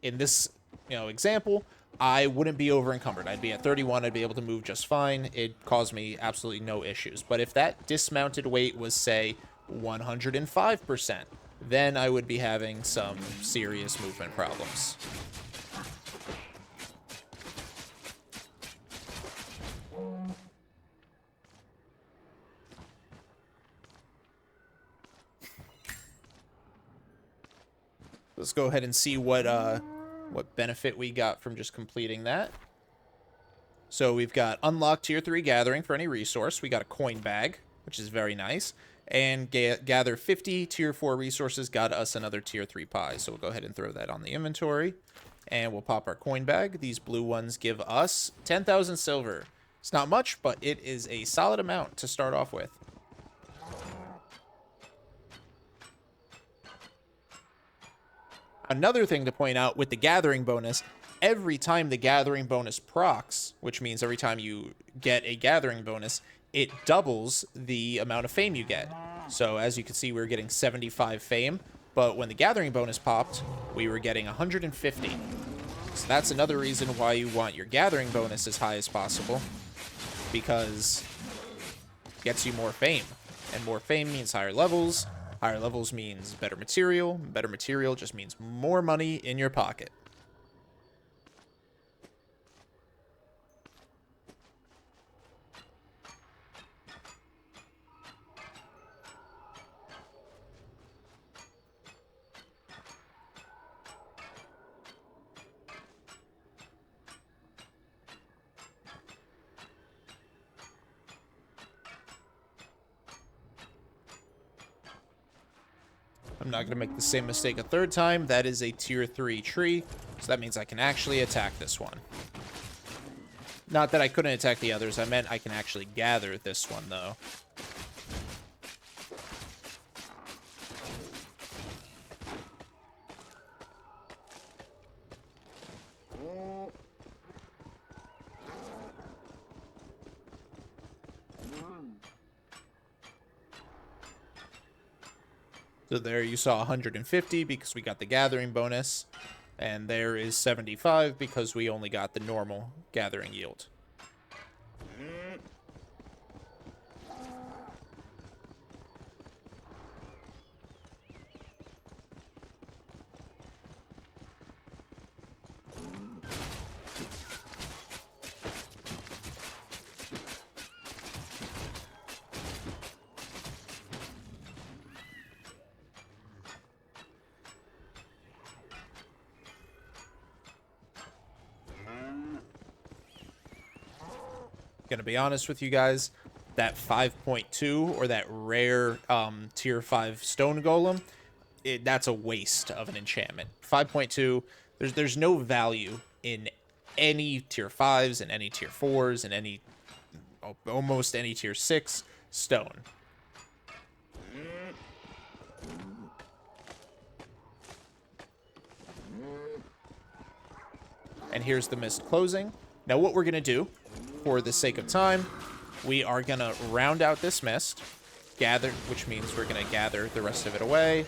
in this, example, I wouldn't be over encumbered. I'd be at 31. I'd be able to move just fine. It caused me absolutely no issues. But if that dismounted weight was, say, 105%, then I would be having some serious movement problems. Let's go ahead and see what benefit we got from just completing that. So we've got unlocked tier 3 gathering for any resource. We got a coin bag, which is very nice. And gather 50 tier 4 resources got us another tier 3 pie. So we'll go ahead and throw that on the inventory. And we'll pop our coin bag. These blue ones give us 10,000 silver. It's not much, but it is a solid amount to start off with. Another thing to point out with the gathering bonus, every time the gathering bonus procs, which means every time you get a gathering bonus, it doubles the amount of fame you get. So as you can see, we're getting 75 fame, but when the gathering bonus popped, we were getting 150. So that's another reason why you want your gathering bonus as high as possible. because it gets you more fame. And more fame means higher levels. Higher levels means better material. Better material just means more money in your pocket. I'm not going to make the same mistake a third time. That is a tier 3 tree, so that means I can actually attack this one. Not that I couldn't attack the others, I meant I can actually gather this one, though. So there you saw 150 because we got the gathering bonus, and there is 75 because we only got the normal gathering yield. Gonna be honest with you guys, that 5.2 or that rare tier 5 stone golem, that's a waste of an enchantment. 5.2, there's no value in any tier 5s and any tier 4s and any almost any tier 6 stone. And here's the mist closing. Now what we're gonna do, for the sake of time, we are gonna round out this mist, gather, which means we're gonna gather the rest of it away,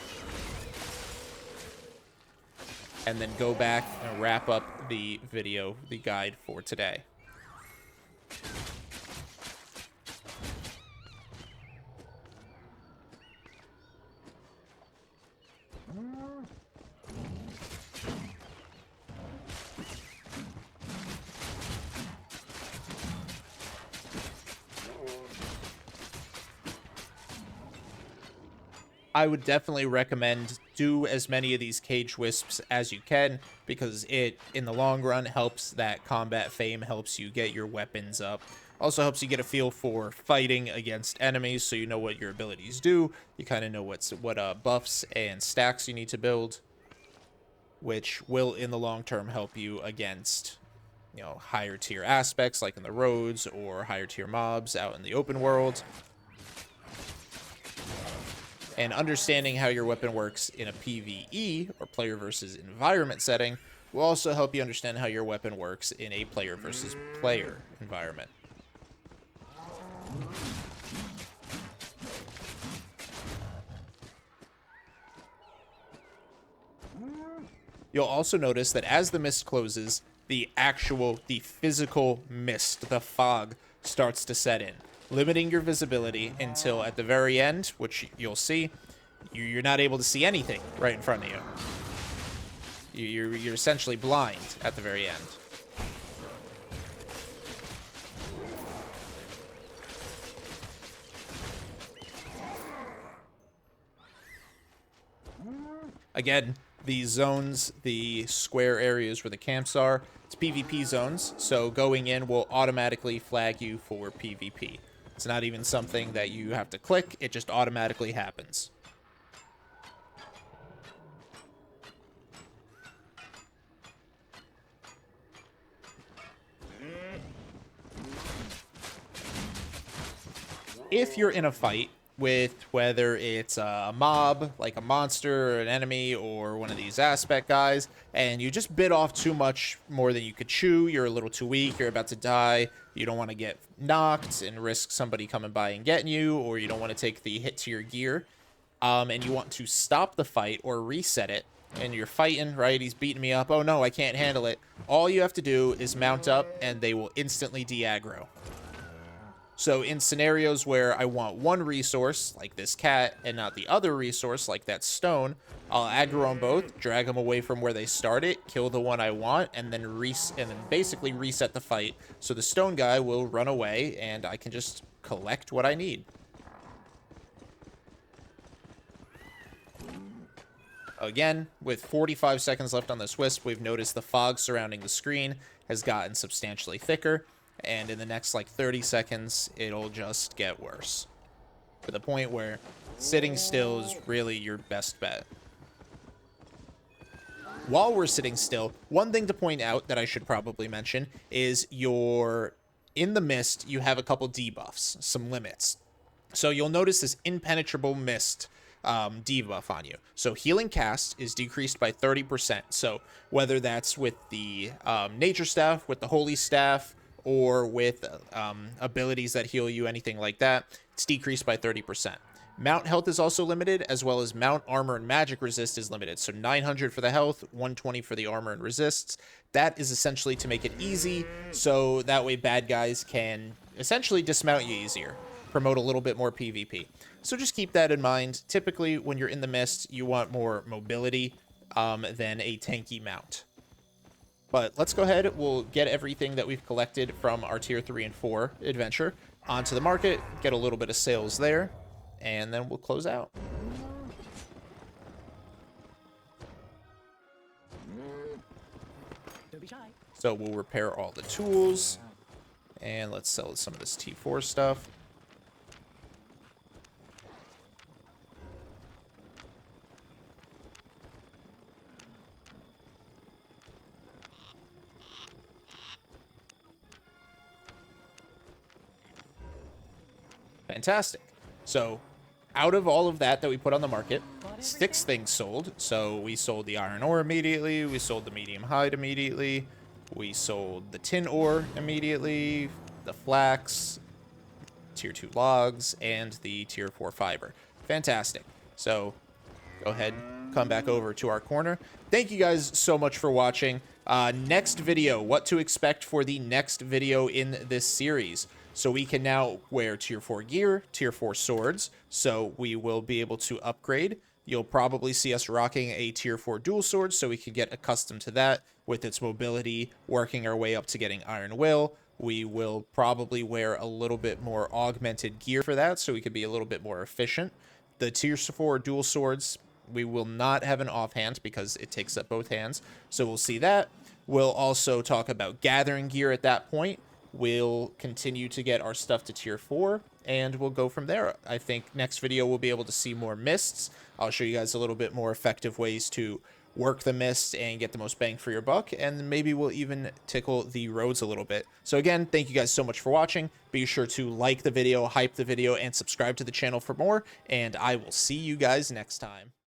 and then go back and wrap up the video, the guide for today. I would definitely recommend do as many of these cage wisps as you can, because it, in the long run, helps that combat fame, helps you get your weapons up. Also helps you get a feel for fighting against enemies, so you know what your abilities do. You kind of know what buffs and stacks you need to build, which will, in the long term, help you against, you know, higher tier aspects, like in the roads, or higher tier mobs out in the open world. And understanding how your weapon works in a PvE, or player versus environment setting, will also help you understand how your weapon works in a player versus player environment. You'll also notice that as the mist closes, the physical mist, the fog, starts to set in, limiting your visibility until at the very end, which you'll see, you're not able to see anything right in front of you. You're essentially blind at the very end. Again, these zones, the square areas where the camps are, it's PvP zones, so going in will automatically flag you for PvP. It's not even something that you have to click, it just automatically happens. If you're in a fight with whether it's a mob, like a monster or an enemy, or one of these aspect guys, and you just bit off too much more than you could chew, you're a little too weak, you're about to die, you don't want to get knocked and risk somebody coming by and getting you, or you don't want to take the hit to your gear, and you want to stop the fight or reset it, and you're fighting, right, he's beating me up, oh no, I can't handle it, all you have to do is mount up and they will instantly de-aggro. So in scenarios where I want one resource, like this cat, and not the other resource, like that stone, I'll aggro them both, drag them away from where they started, kill the one I want, and then basically reset the fight. So the stone guy will run away, and I can just collect what I need. Again, with 45 seconds left on this wisp, we've noticed the fog surrounding the screen has gotten substantially thicker, and in the next like 30 seconds, it'll just get worse, to the point where sitting still is really your best bet. While we're sitting still, one thing to point out that I should probably mention is in the mist, you have a couple debuffs, some limits. So you'll notice this impenetrable mist debuff on you. So healing cast is decreased by 30%. So whether that's with the nature staff, with the holy staff, or with abilities that heal you, anything like that, it's decreased by 30%. Mount health is also limited, as well as mount armor and magic resist is limited. So 900 for the health, 120 for the armor and resists. That is essentially to make it easy, so that way bad guys can essentially dismount you easier, promote a little bit more PvP. So just keep that in mind. Typically, when you're in the mist, you want more mobility than a tanky mount. But let's go ahead. We'll get everything that we've collected from our tier 3 and 4 adventure onto the market, get a little bit of sales there, and then we'll close out. So we'll repair all the tools, and let's sell some of this T4 stuff. Fantastic. So out of all of that we put on the market, 6 things sold. So we sold the iron ore immediately, we sold the medium hide immediately, we sold the tin ore immediately, the flax, tier 2 logs, and the tier 4 fiber. Fantastic. So go ahead, come back over to our corner. Thank you guys so much for watching. Next video, what to expect for the next video in this series. So we can now wear tier 4 gear, tier 4 swords, so we will be able to upgrade. You'll probably see us rocking a tier 4 dual sword, so we can get accustomed to that with its mobility, working our way up to getting iron will. We will probably wear a little bit more augmented gear for that, so we could be a little bit more efficient. The tier 4 dual swords, we will not have an offhand because it takes up both hands, so we'll see that. We'll also talk about gathering gear at that point. We'll continue to get our stuff to tier 4, and we'll go from there. I think next video we'll be able to see more mists. I'll show you guys a little bit more effective ways to work the mist and get the most bang for your buck, and maybe we'll even tickle the roads a little bit. So again, thank you guys so much for watching. Be sure to like the video, hype the video, and subscribe to the channel for more, and I will see you guys next time.